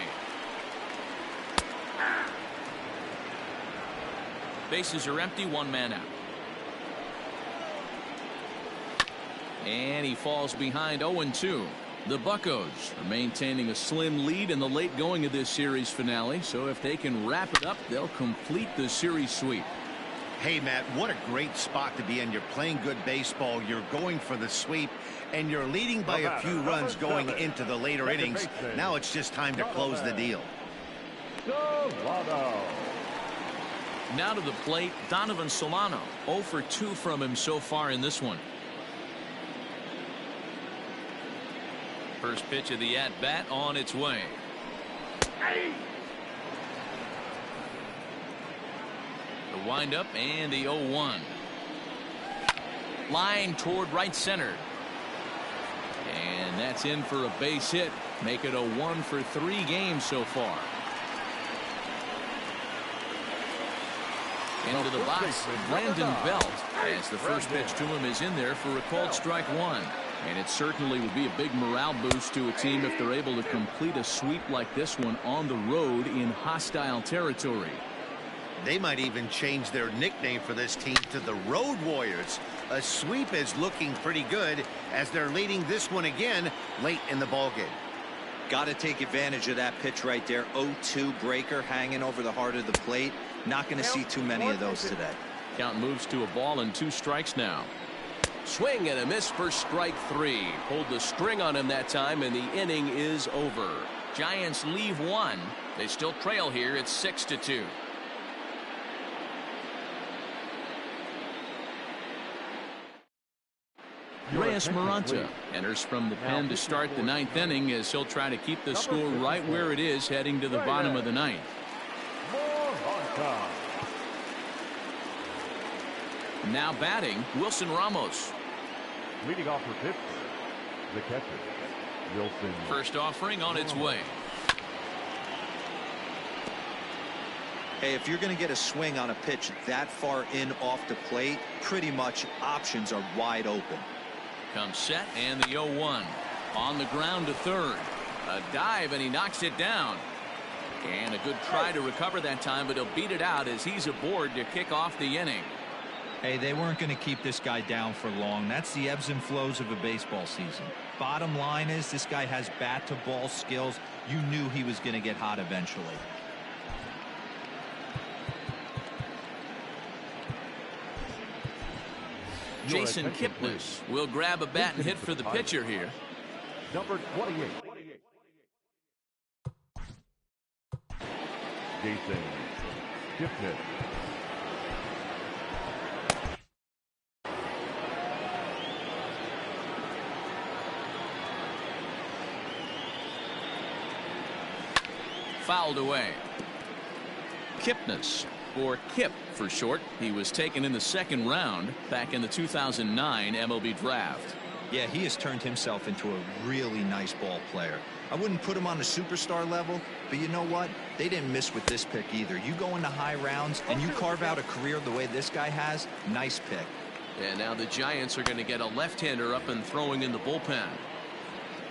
Bases are empty, 1 man out. And he falls behind 0-2. The Buccos are maintaining a slim lead in the late going of this series finale. So if they can wrap it up, they'll complete the series sweep. Hey, Matt, what a great spot to be in. You're playing good baseball. You're going for the sweep, and you're leading by a few runs going into the later innings. Now it's just time to close the deal. Now to the plate, Donovan Solano. 0 for 2 from him so far in this one. First pitch of the at-bat on its way. The windup and the 0-1. Line toward right center. And that's in for a base hit. Make it a 1 for 3 game so far. Into the box, Brandon Belt, as the first pitch to him is in there for a called strike 1. And it certainly would be a big morale boost to a team if they're able to complete a sweep like this one on the road in hostile territory. They might even change their nickname for this team to the Road Warriors. A sweep is looking pretty good as they're leading this one again late in the ballgame. Got to take advantage of that pitch right there. 0-2 breaker hanging over the heart of the plate. Not going to see too many of those today. Count moves to a ball and 2 strikes now. Swing and a miss for strike 3. Pulled the string on him that time, and the inning is over. Giants leave 1. They still trail here. It's 6-2. Reyes Maranta enters from the pen to start the 9th inning as he'll try to keep the score right where it is heading to the bottom of the 9th. Now batting, Wilson Ramos. Leading off for Pittsburgh, the catcher, Wilson. First offering on its way. Hey, if you're going to get a swing on a pitch that far in off the plate, pretty much options are wide open. Comes set and the 0-1. On the ground to third. A dive, and he knocks it down. And a good try to recover that time, but he'll beat it out as he's aboard to kick off the inning. Hey, they weren't going to keep this guy down for long. That's the ebbs and flows of a baseball season. Bottom line is this guy has bat-to-ball skills. You knew he was going to get hot eventually. Jason Kipnis will grab a bat and hit for the pitcher here. Number 28. Jason Kipnis. Fouled away. Kipnis, or Kip for short. He was taken in the second round back in the 2009 MLB draft. Yeah, he has turned himself into a really nice ball player. I wouldn't put him on the superstar level, but you know what? They didn't miss with this pick either. You go into high rounds and you carve out a career the way this guy has, nice pick. And now the Giants are going to get a left-hander up and throwing in the bullpen.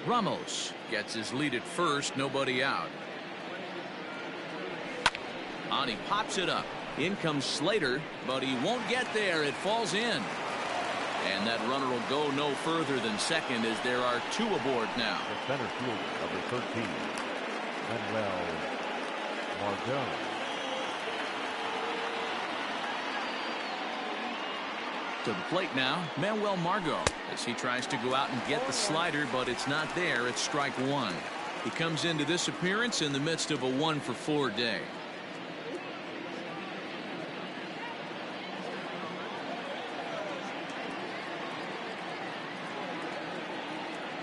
Ramos gets his lead at first, nobody out. On he pops it up. In comes Slater, but he won't get there. It falls in. And that runner will go no further than second as there are two aboard now. The center field, number 13, Manuel Margot. To the plate now, Manuel Margot, as he tries to go out and get the slider, but it's not there. It's strike one. He comes into this appearance in the midst of a 1-for-4 day.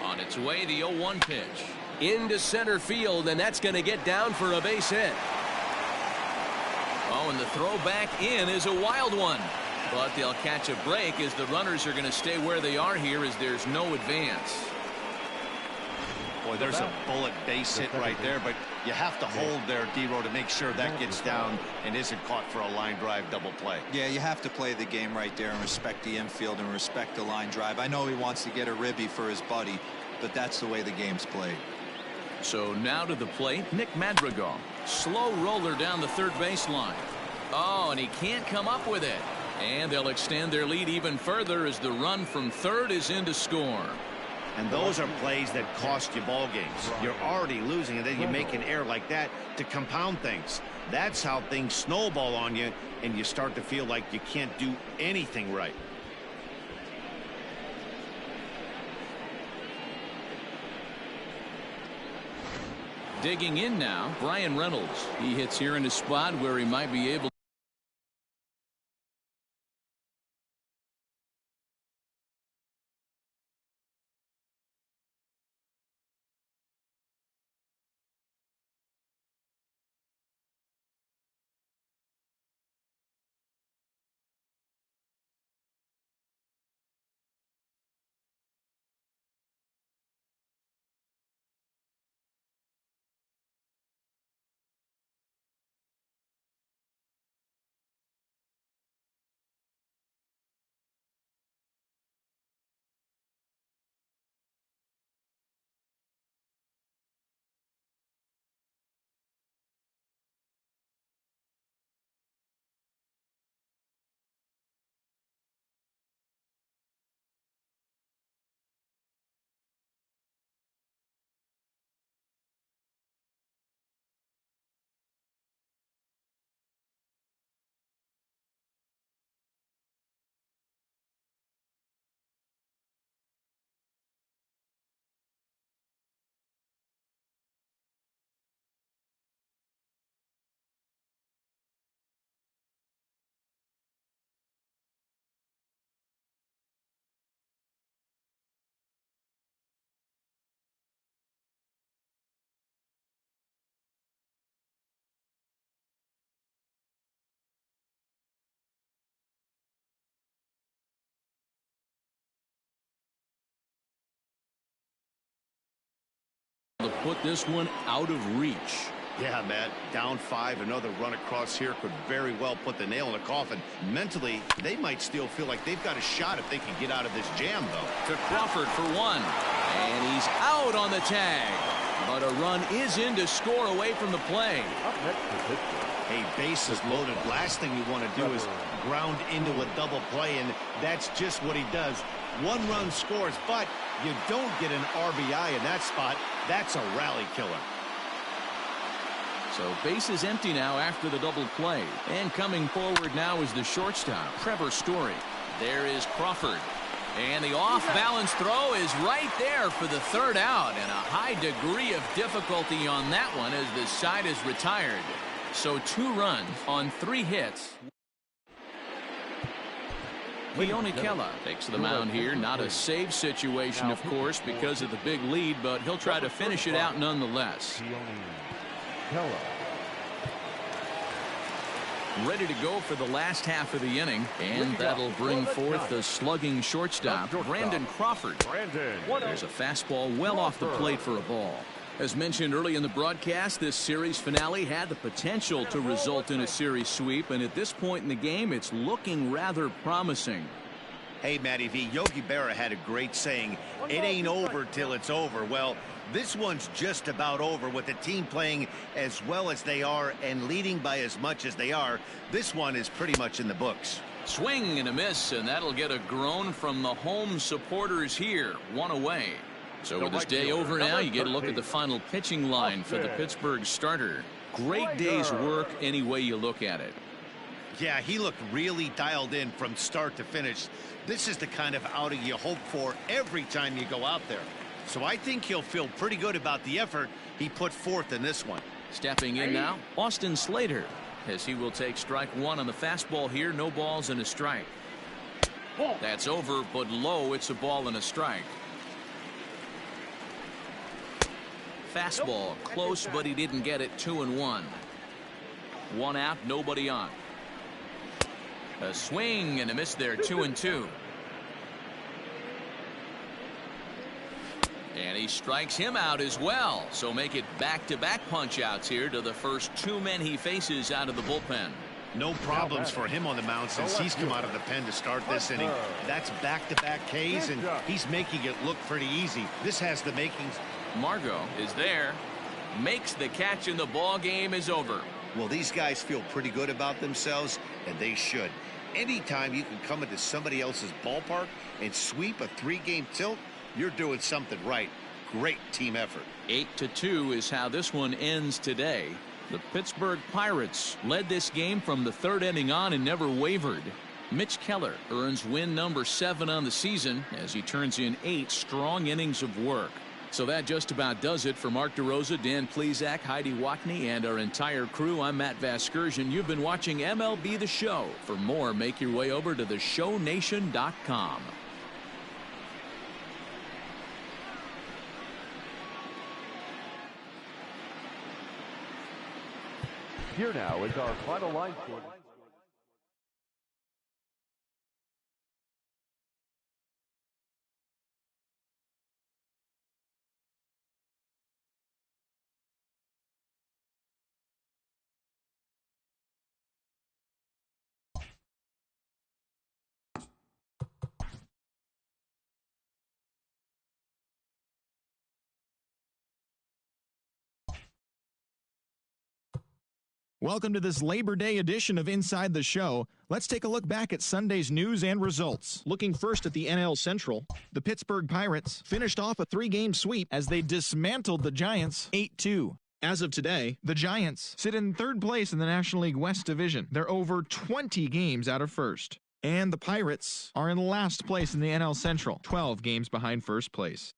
On its way, the 0-1 pitch. Into center field, and that's going to get down for a base hit. Oh, and the throw back in is a wild one. But they'll catch a break as the runners are going to stay where they are here as there's no advance. Boy, there's a bullet base hit right there, but you have to hold there, D-Row, to make sure that gets down and isn't caught for a line drive double play. Yeah, you have to play the game right there and respect the infield and respect the line drive. I know he wants to get a ribby for his buddy, but that's the way the game's played. So now to the plate, Nick Madrigal. Slow roller down the third baseline. Oh, and he can't come up with it. And they'll extend their lead even further as the run from third is in to score. And those are plays that cost you ball games. You're already losing, and then you make an error like that to compound things. That's how things snowball on you, and you start to feel like you can't do anything right. Digging in now, Brian Reynolds. He hits here in a spot where he might be able to put this one out of reach. Yeah, Matt, down 5, another run across here could very well put the nail in the coffin. Mentally, they might still feel like they've got a shot if they can get out of this jam, though. To Crawford for one. And he's out on the tag. But a run is in to score away from the play. Up next is Pittsburgh. Hey, bases loaded. Last thing you want to do is ground into a double play, and that's just what he does. One run scores, but you don't get an RBI in that spot. That's a rally killer. So base is empty now after the double play. And coming forward now is the shortstop, Trevor Story. There is Crawford. And the off-balance throw is right there for the third out. And a high degree of difficulty on that one as the side is retired. So 2 runs on 3 hits. Keone Kela takes the mound here. Not a save situation, of course, because of the big lead, but he'll try to finish it out nonetheless. Kela. Ready to go for the last half of the inning, and that'll bring forth the slugging shortstop, Brandon Crawford. There's a fastball well off the plate for a ball. As mentioned early in the broadcast, this series finale had the potential to result in a series sweep, and at this point in the game, it's looking rather promising. Hey, Matty V, Yogi Berra had a great saying, it ain't over till it's over. Well, this one's just about over with the team playing as well as they are and leading by as much as they are. This one is pretty much in the books. Swing and a miss, and that'll get a groan from the home supporters here. 1 away. So with this day over now, you get a look at the final pitching line for the Pittsburgh starter. Great day's work any way you look at it. Yeah, he looked really dialed in from start to finish. This is the kind of outing you hope for every time you go out there. So I think he'll feel pretty good about the effort he put forth in this one. Stepping in now, Austin Slater, as he will take strike 1 on the fastball here. No balls and a strike. That's over, but low. It's a ball and a strike. Fastball close, but he didn't get it. 2-1. 1 out, nobody on. A swing and a miss there. 2-2. And he strikes him out as well. So make it back-to-back punch-outs here to the first 2 men he faces out of the bullpen. No problems for him on the mound since he's come out of the pen to start this inning. That's back-to-back Ks, and he's making it look pretty easy. This has the makings. Margot is there, makes the catch, and the ball game is over. Well, these guys feel pretty good about themselves, and they should. Anytime you can come into somebody else's ballpark and sweep a 3-game tilt, you're doing something right. Great team effort. 8-2 is how this one ends today. The Pittsburgh Pirates led this game from the 3rd inning on and never wavered. Mitch Keller earns win number 7 on the season as he turns in 8 strong innings of work. So that just about does it for Mark DeRosa, Dan Plesac, Heidi Watney, and our entire crew. I'm Matt Vasgersian. You've been watching MLB The Show. For more, make your way over to theshownation.com. Here now is our final line score. Welcome to this Labor Day edition of Inside the Show. Let's take a look back at Sunday's news and results. Looking first at the NL Central, the Pittsburgh Pirates finished off a 3-game sweep as they dismantled the Giants 8-2. As of today, the Giants sit in 3rd place in the National League West Division. They're over 20 games out of first. And the Pirates are in last place in the NL Central, 12 games behind first place.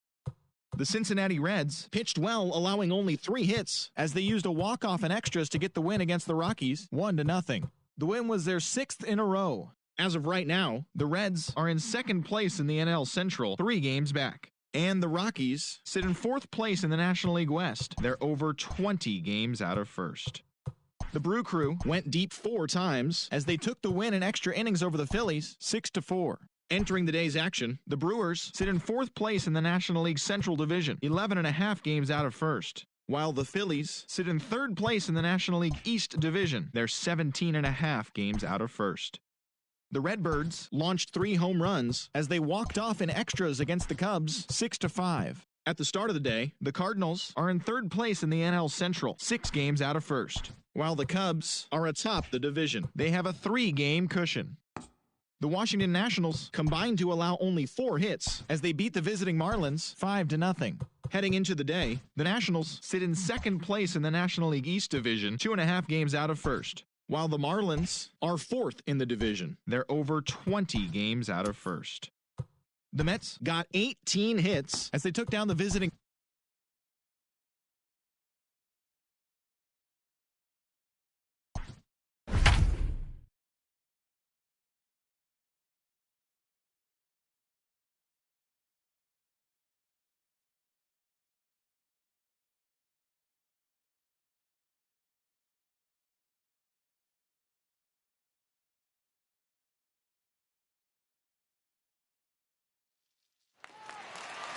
The Cincinnati Reds pitched well, allowing only 3 hits as they used a walk-off and extras to get the win against the Rockies, 1-0. The win was their 6th in a row. As of right now, the Reds are in 2nd place in the NL Central, 3 games back. And the Rockies sit in 4th place in the National League West. They're over 20 games out of first. The Brew Crew went deep 4 times as they took the win in extra innings over the Phillies, 6-4. Entering the day's action, the Brewers sit in 4th place in the National League Central Division, 11.5 games out of first, while the Phillies sit in 3rd place in the National League East Division. They're 17.5 games out of first. The Redbirds launched 3 home runs as they walked off in extras against the Cubs 6-5. At the start of the day, the Cardinals are in 3rd place in the NL Central, 6 games out of 1st, while the Cubs are atop the division. They have a 3-game cushion. The Washington Nationals combined to allow only 4 hits as they beat the visiting Marlins 5-0. Heading into the day, the Nationals sit in 2nd place in the National League East Division, 2.5 games out of 1st, while the Marlins are 4th in the division. They're over 20 games out of 1st. The Mets got 18 hits as they took down the visiting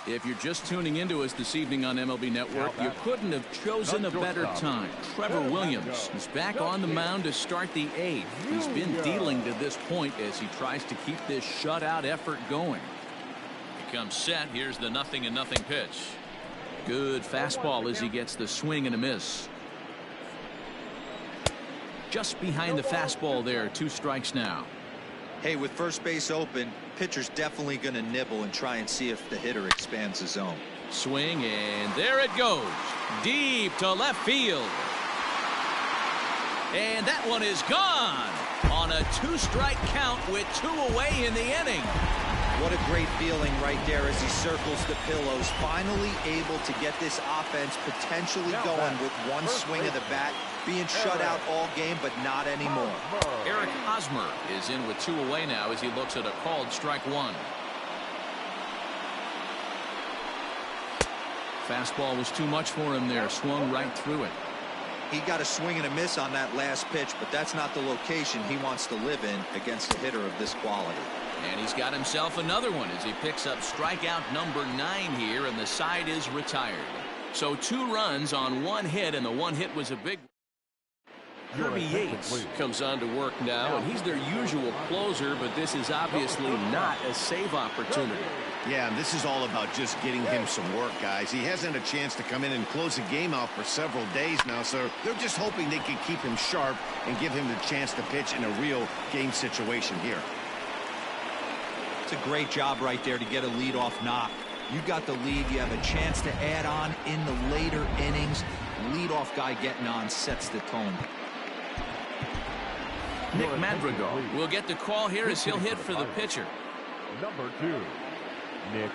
If you're just tuning into us this evening on MLB Network, you couldn't have chosen a better time. Trevor Williams is back on the mound to start the 8th. He's been dealing to this point as he tries to keep this shutout effort going. He comes set. Here's the 0-0 pitch. Good fastball as he gets the swing and a miss. Just behind the fastball there. 2 strikes now. Hey, with first base open, pitcher's definitely going to nibble and try and see if the hitter expands the zone. Swing, and there it goes. Deep to left field. And that one is gone on a 2-strike count with 2 away in the inning. What a great feeling right there as he circles the pillows, finally able to get this offense potentially going with one swing of the bat, being shut out all game, but not anymore. Eric Hosmer is in with 2 away now as he looks at a called strike 1. Fastball was too much for him there, swung right through it. He got a swing and a miss on that last pitch, but that's not the location he wants to live in against a hitter of this quality. And he's got himself another one as he picks up strikeout number 9 here, and the side is retired. So 2 runs on 1 hit, and the 1 hit was a big. Kirby Yates comes on to work now, and he's their usual closer, but this is obviously not a save opportunity. Yeah, and this is all about just getting him some work, guys. He hasn't had a chance to come in and close the game out for several days now, so they're just hoping they can keep him sharp and give him the chance to pitch in a real game situation here. It's a great job right there to get a leadoff knock. You got the lead. You have a chance to add on in the later innings. Leadoff guy getting on sets the tone. Nick Madrigal will get the call here as he'll hit for the pitcher. Number 2, Nick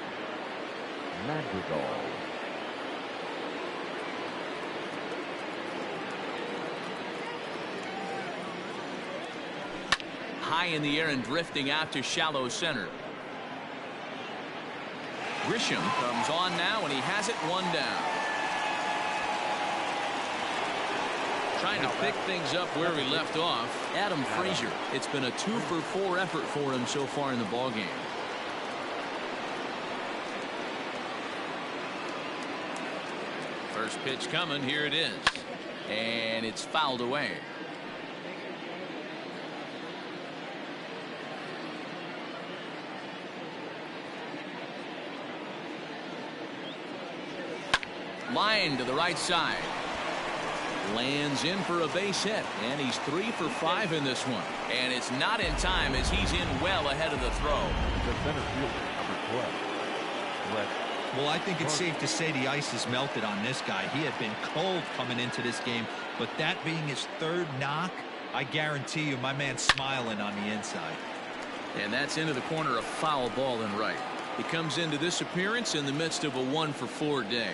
Madrigal. High in the air and drifting out to shallow center. Grisham comes on now, and he has it 1 down. Trying to pick things up where we left off, Adam Frazier. It's been a 2-for-4 effort for him so far in the ballgame. First pitch coming. Here it is. And it's fouled away. Line to the right side. Lands in for a base hit, and he's 3 for 5 in this one. And it's not in time as he's in well ahead of the throw. The center fielder, number 12. Well, I think it's safe to say the ice has melted on this guy. He had been cold coming into this game, but that being his 3rd knock, I guarantee you my man's smiling on the inside. And that's into the corner, a foul ball in right. He comes into this appearance in the midst of a 1-for-4 day.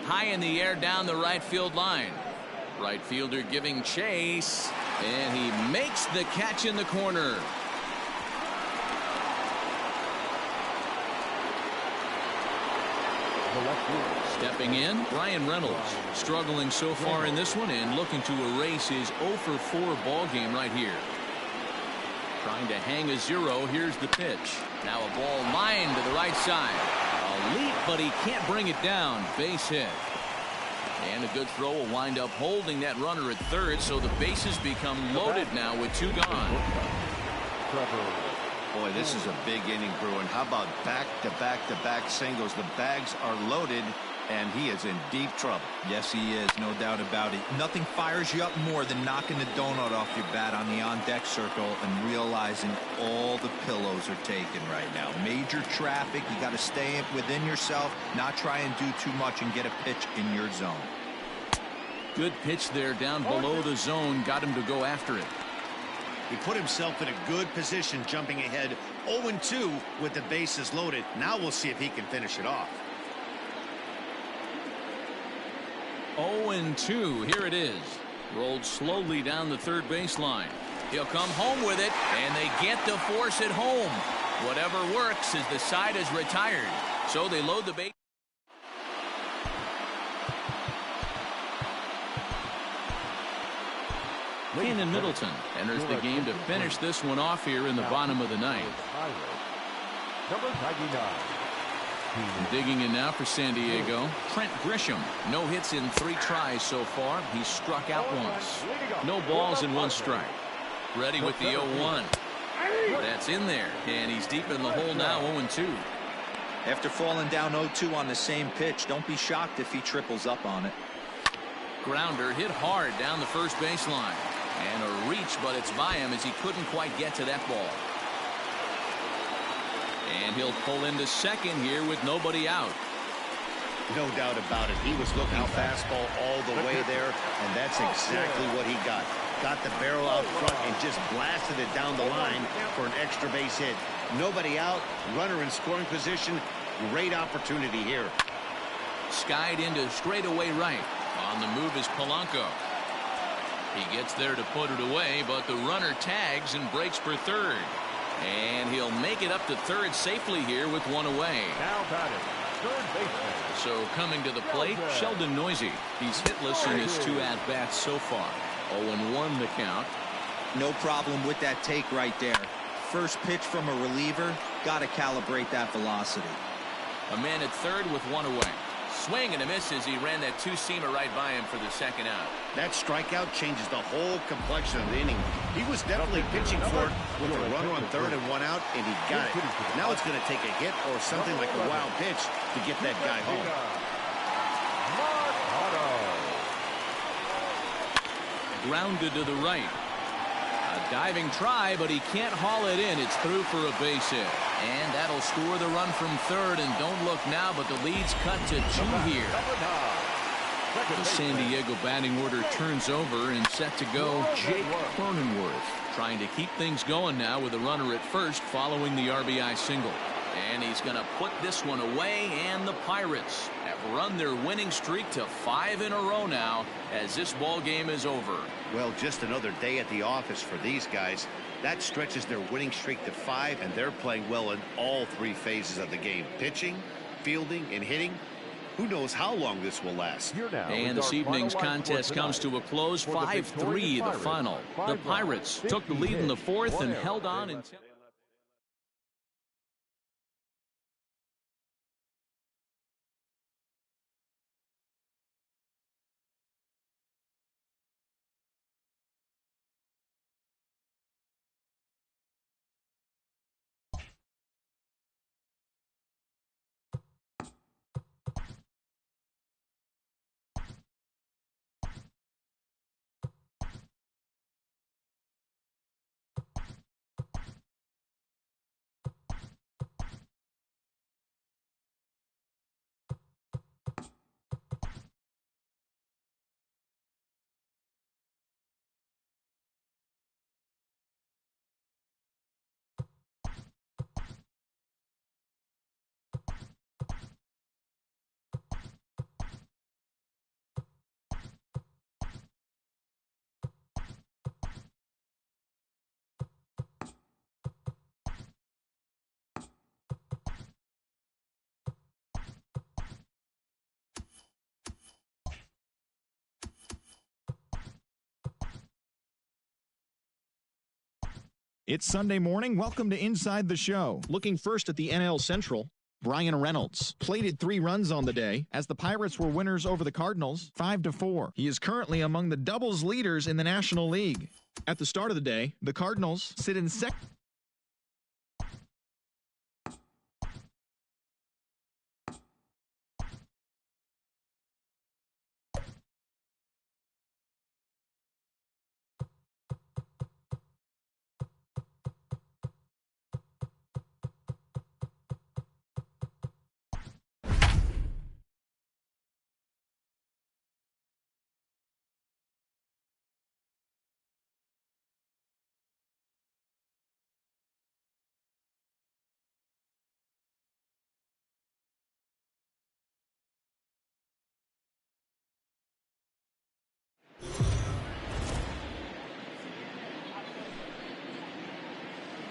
High in the air down the right field line. Right fielder giving chase, and he makes the catch in the corner. Stepping in, Ryan Reynolds, struggling so far in this one and looking to erase his 0-for-4 ball game right here. Trying to hang a 0. Here's the pitch. Now a ball lined to the right side. A leap, but he can't bring it down. Base hit. And a good throw will wind up holding that runner at third, so the bases become loaded now with 2 gone. Boy, this is a big inning, Bruin. How about back-to-back-to-back singles? The bags are loaded, and he is in deep trouble. Yes, he is, no doubt about it. Nothing fires you up more than knocking the donut off your bat on the on-deck circle and realizing all the pillows are taken right now. Major traffic. You got to stay within yourself, not try and do too much and get a pitch in your zone. Good pitch there down below the zone. Got him to go after it. He put himself in a good position jumping ahead 0-2 with the bases loaded. Now we'll see if he can finish it off. 0-2. Here it is. Rolled slowly down the third baseline. He'll come home with it, and they get to force it home. Whatever works as the side is retired. So they load the base. Kenan Middleton enters the game to finish this one off here in the bottom of the ninth. Number 99. Digging in now for San Diego, Trent Grisham. No hits in 3 tries so far. He's struck out once. No balls and 1 strike. Ready with the 0-1. That's in there, and he's deep in the hole now, 0-2. After falling down 0-2 on the same pitch, don't be shocked if he triples up on it. Grounder hit hard down the first baseline. And a reach, but it's by him as he couldn't quite get to that ball. And he'll pull into second here with nobody out. No doubt about it. He was looking fastball all the way there, and that's exactly what he got. Got the barrel out front and just blasted it down the line for an extra base hit. Nobody out, runner in scoring position. Great opportunity here. Skied into straightaway right. On the move is Polanco. He gets there to put it away, but the runner tags and breaks for third. And he'll make it up to third safely here with 1 away. Now batting, third baseman. So coming to the plate, Sheldon Noisy. He's hitless in his 2 at-bats so far. 0-1 the count. No problem with that take right there. First pitch from a reliever, got to calibrate that velocity. A man at third with 1 away. Swing and a miss as he ran that 2-seamer right by him for the second out. That strikeout changes the whole complexion of the inning. He was definitely pitching for it with a runner on third and 1 out, and he got it. Now it's going to take a hit or something like a wild pitch to get that guy home. Grounded to the right. A diving try, but he can't haul it in. It's through for a base hit. And that'll score the run from third. And don't look now, but the lead's cut to 2 here. The San Diego batting order turns over and set to go Jake Cronenworth. Trying to keep things going now with a runner at first following the RBI single. And he's going to put this one away, and the Pirates have run their winning streak to 5 in a row now as this ball game is over. Well, just another day at the office for these guys. That stretches their winning streak to 5, and they're playing well in all 3 phases of the game. Pitching, fielding, and hitting. Who knows how long this will last. And this evening's contest comes to a close, 5-3 the final. The Pirates took the lead in the 4th and held on until... It's Sunday morning. Welcome to Inside the Show. Looking first at the NL Central. Brian Reynolds plated 3 runs on the day as the Pirates were winners over the Cardinals 5-4. He is currently among the doubles leaders in the National League. At the start of the day, the Cardinals sit in second.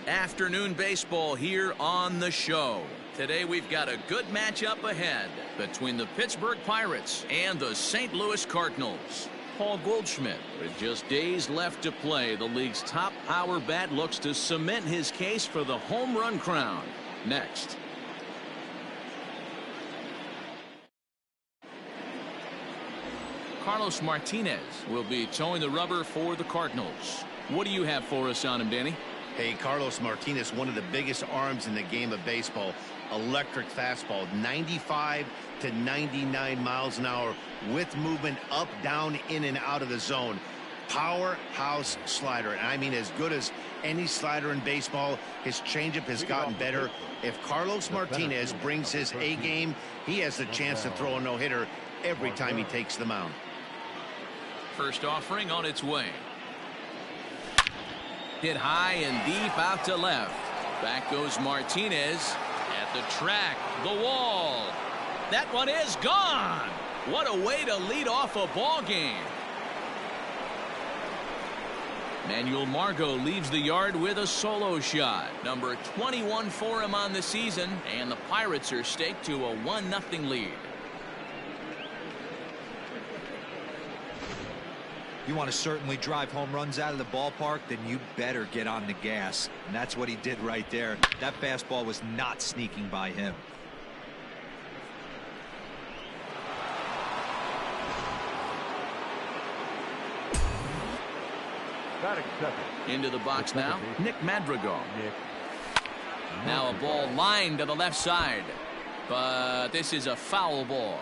Afternoon baseball here on the show. Today we've got a good matchup ahead between the Pittsburgh Pirates and the St. Louis Cardinals. Paul Goldschmidt, with just days left to play, the league's top power bat looks to cement his case for the home run crown. Next. Carlos Martinez will be towing the rubber for the Cardinals. What do you have for us on him, Danny? Hey, Carlos Martinez, one of the biggest arms in the game of baseball. Electric fastball, 95 to 99 miles an hour with movement up, down, in, and out of the zone. Powerhouse slider, and I mean as good as any slider in baseball. His changeup has gotten better. If Carlos Martinez brings his A game, he has the chance to throw a no-hitter every time he takes the mound. First offering on its way. Hit high and deep out to left. Back goes Martinez at the track, the wall. That one is gone. What a way to lead off a ball game. Manuel Margot leaves the yard with a solo shot. Number 21 for him on the season, and the Pirates are staked to a 1-0 lead. You want to certainly drive home runs out of the ballpark, then you better get on the gas. And that's what he did right there. That fastball was not sneaking by him. Into the box now, Nick Madrigal. Now a ball lined to the left side. But this is a foul ball.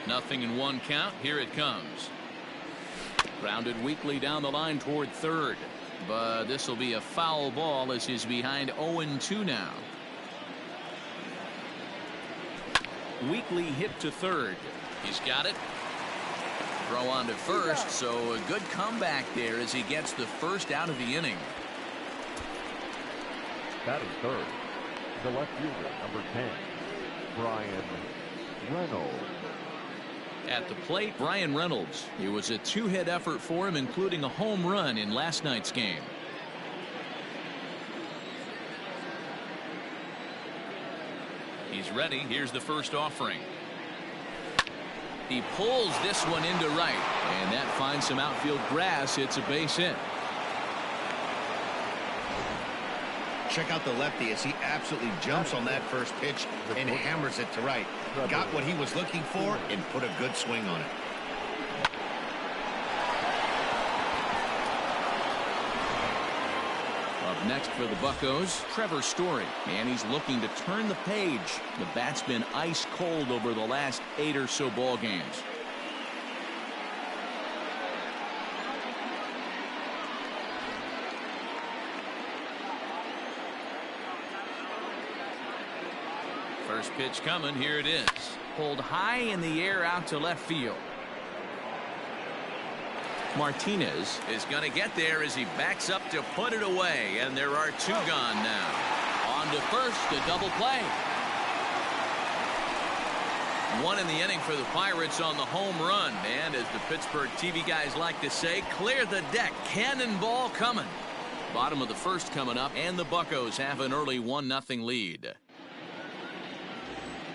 Nothing in one count. Here it comes. Grounded weakly down the line toward third. But this will be a foul ball as he's behind 0-2 now. Weakly hit to third. He's got it. Throw on to first, so a good comeback there as he gets the first out of the inning. Batting third, the left fielder, number 10, Brian Reynolds. At the plate, Brian Reynolds. It was a 2-hit effort for him, including a home run in last night's game. He's ready. Here's the first offering. He pulls this one into right, and that finds some outfield grass. It's a base hit. Check out the lefty as he absolutely jumps on that first pitch and hammers it to right. Got what he was looking for and put a good swing on it. Up next for the Buccos, Trevor Story. And he's looking to turn the page. The bat's been ice cold over the last 8 or so ball games. First pitch coming. Here it is. Pulled high in the air out to left field. Martinez is going to get there as he backs up to put it away. And there are 2 gone now. On to first, a double play. 1 in the inning for the Pirates on the home run. And as the Pittsburgh TV guys like to say, clear the deck. Cannonball coming. Bottom of the first coming up, and the Buccos have an early 1-0 lead.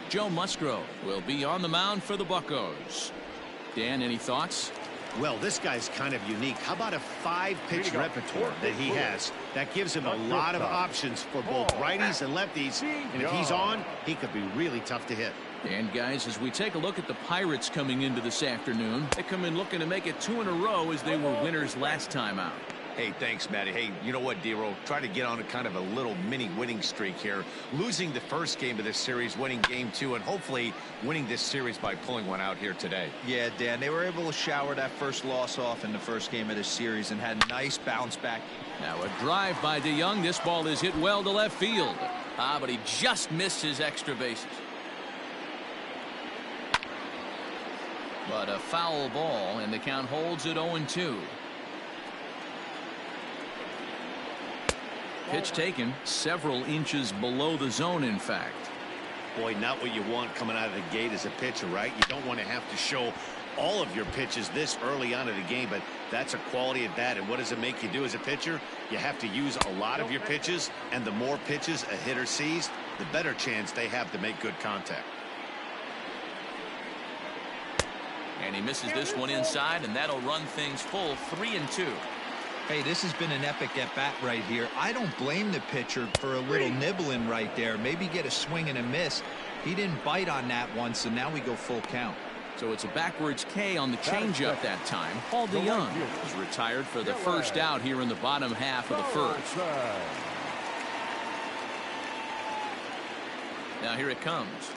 Joe Musgrove will be on the mound for the Buccos. Dan, any thoughts? Well, this guy's kind of unique. How about a 5-pitch repertoire that he has? That gives him a lot of options for both righties and lefties. And if he's on, he could be really tough to hit. And, guys, as we take a look at the Pirates coming into this afternoon, they come in looking to make it 2 in a row as they were winners last time out. Hey, thanks, Matty. Hey, you know what, D-Roll? Try to get on a kind of a little mini winning streak here. Losing the first game of this series, winning game 2, and hopefully winning this series by pulling one out here today. Yeah, Dan, they were able to shower that first loss off in the first game of this series and had a nice bounce back. Now a drive by DeYoung. This ball is hit well to left field. But he just missed his extra bases. But a foul ball, and the count holds at 0-2. Pitch taken several inches below the zone, in fact. Boy, not what you want coming out of the gate as a pitcher, right? You don't want to have to show all of your pitches this early on in the game, but that's a quality at bat. And what does it make you do as a pitcher? You have to use a lot of your pitches, and the more pitches a hitter sees, the better chance they have to make good contact. And he misses this one inside, and that'll run things full 3-2. Hey, this has been an epic at-bat right here. I don't blame the pitcher for a little nibbling right there. Maybe get a swing and a miss. He didn't bite on that one, so now we go full count. So it's a backwards K on the changeup that time. Paul DeYoung is retired for the first out here in the bottom half of the first. Now here it comes.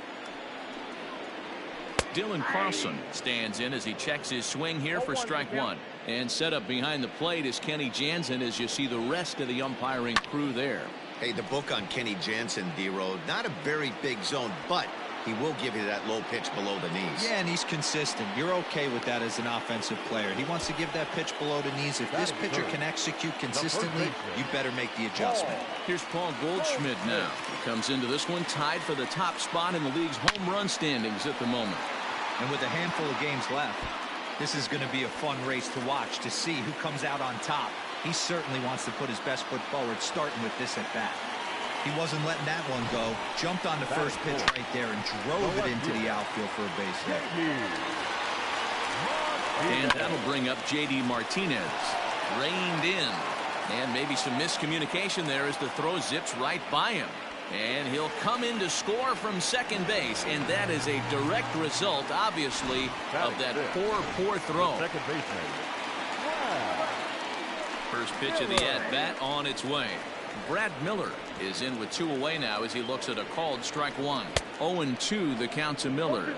Dylan Carlson stands in as he checks his swing here for strike 1. And set up behind the plate is Kenny Jansen as you see the rest of the umpiring crew there. Hey, the book on Kenny Jansen, D-Road, not a very big zone, but he will give you that low pitch below the knees. Yeah, and he's consistent. You're okay with that as an offensive player. He wants to give that pitch below the knees. If this pitcher can execute consistently, you better make the adjustment. Here's Paul Goldschmidt now. He comes into this one tied for the top spot in the league's home run standings at the moment. And with a handful of games left, this is going to be a fun race to watch to see who comes out on top. He certainly wants to put his best foot forward, starting with this at bat. He wasn't letting that one go. Jumped on the first pitch right there and drove it into the outfield for a base hit. And that'll bring up J.D. Martinez. Reined in. And maybe some miscommunication there as the throw zips right by him. And he'll come in to score from second base, and that is a direct result, obviously, of that poor throw. First pitch of the at-bat on its way. Brad Miller is in with 2 away now as he looks at a called strike 1. 0-2 the count to Miller.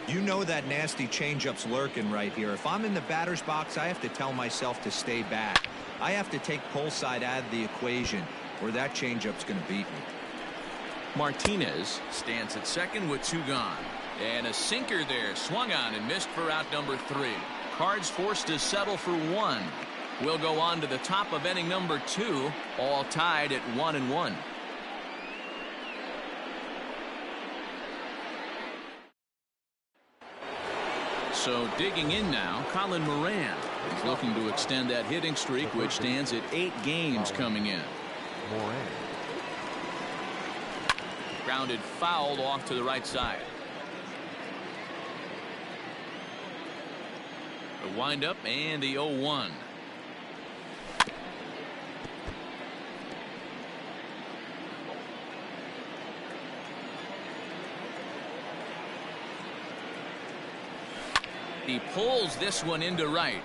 You know that nasty changeup's lurking right here. If I'm in the batter's box, I have to tell myself to stay back. I have to take pull side out of the equation, or that changeup's going to beat me. Martinez stands at second with 2 gone. And a sinker there, swung on and missed for out number 3. Cards forced to settle for 1. We'll go on to the top of inning number 2, all tied at 1-1. So digging in now, Colin Moran is looking to extend that hitting streak, which stands at 8 games coming in. Grounded fouled off to the right side. The windup and the 0-1. He pulls this one into right.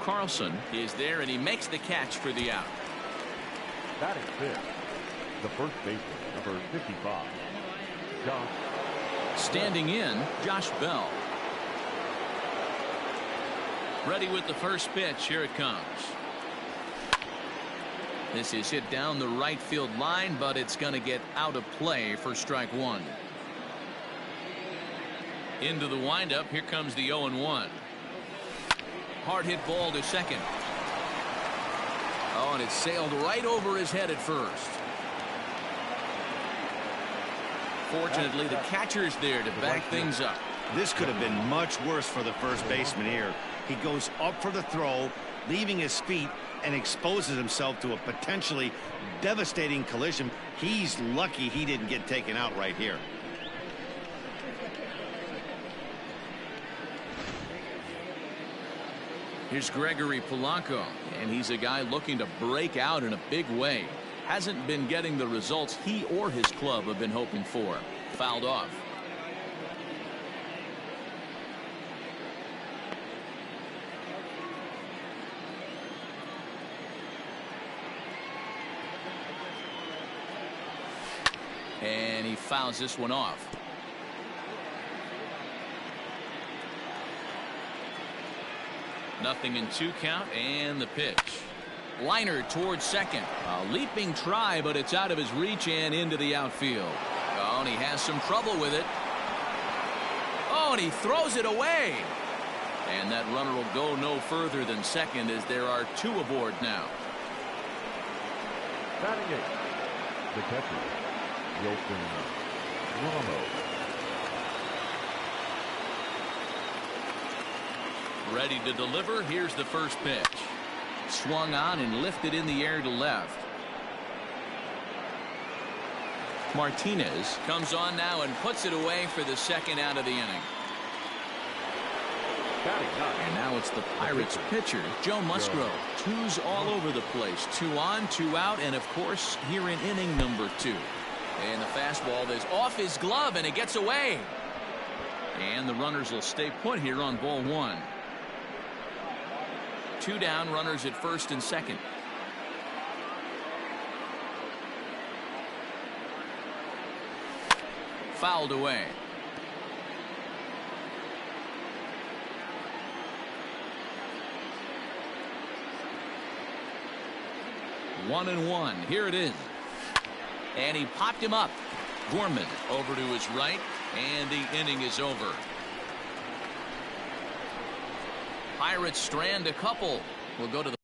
Carlson is there and he makes the catch for the out. Batting fifth, the first baseman, number 55, Josh. Standing in, Josh Bell. Ready with the first pitch. Here it comes. This is hit down the right field line, but it's going to get out of play for strike 1. Into the windup. Here comes the 0-1. Hard hit ball to second. Oh, and it sailed right over his head at first. Fortunately, the catcher's there to back things up. This could have been much worse for the first baseman here. He goes up for the throw, leaving his feet, and exposes himself to a potentially devastating collision. He's lucky he didn't get taken out right here. Here's Gregory Polanco, and he's a guy looking to break out in a big way. Hasn't been getting the results he or his club have been hoping for. Fouled off. And he fouls this one off. Nothing in 2 count, and the pitch. Liner towards second. A leaping try, but it's out of his reach and into the outfield. Oh, and he has some trouble with it. Oh, and he throws it away. And that runner will go no further than second as there are 2 aboard now. Batting 8, the catcher, Wilson Ramos. Ready to deliver. Here's the first pitch. Swung on and lifted in the air to left. Martinez comes on now and puts it away for the second out of the inning. And now it's the Pirates pitcher, Joe Musgrove. 2s all over the place. 2 on, 2 out, and of course here in inning number 2. And the fastball is off his glove and it gets away. And the runners will stay put here on ball 1. 2 down, runners at first and second. Fouled away. One and one. Here it is. And he popped him up. Gorman over to his right, and the inning is over. Pirates strand a couple. We'll go to the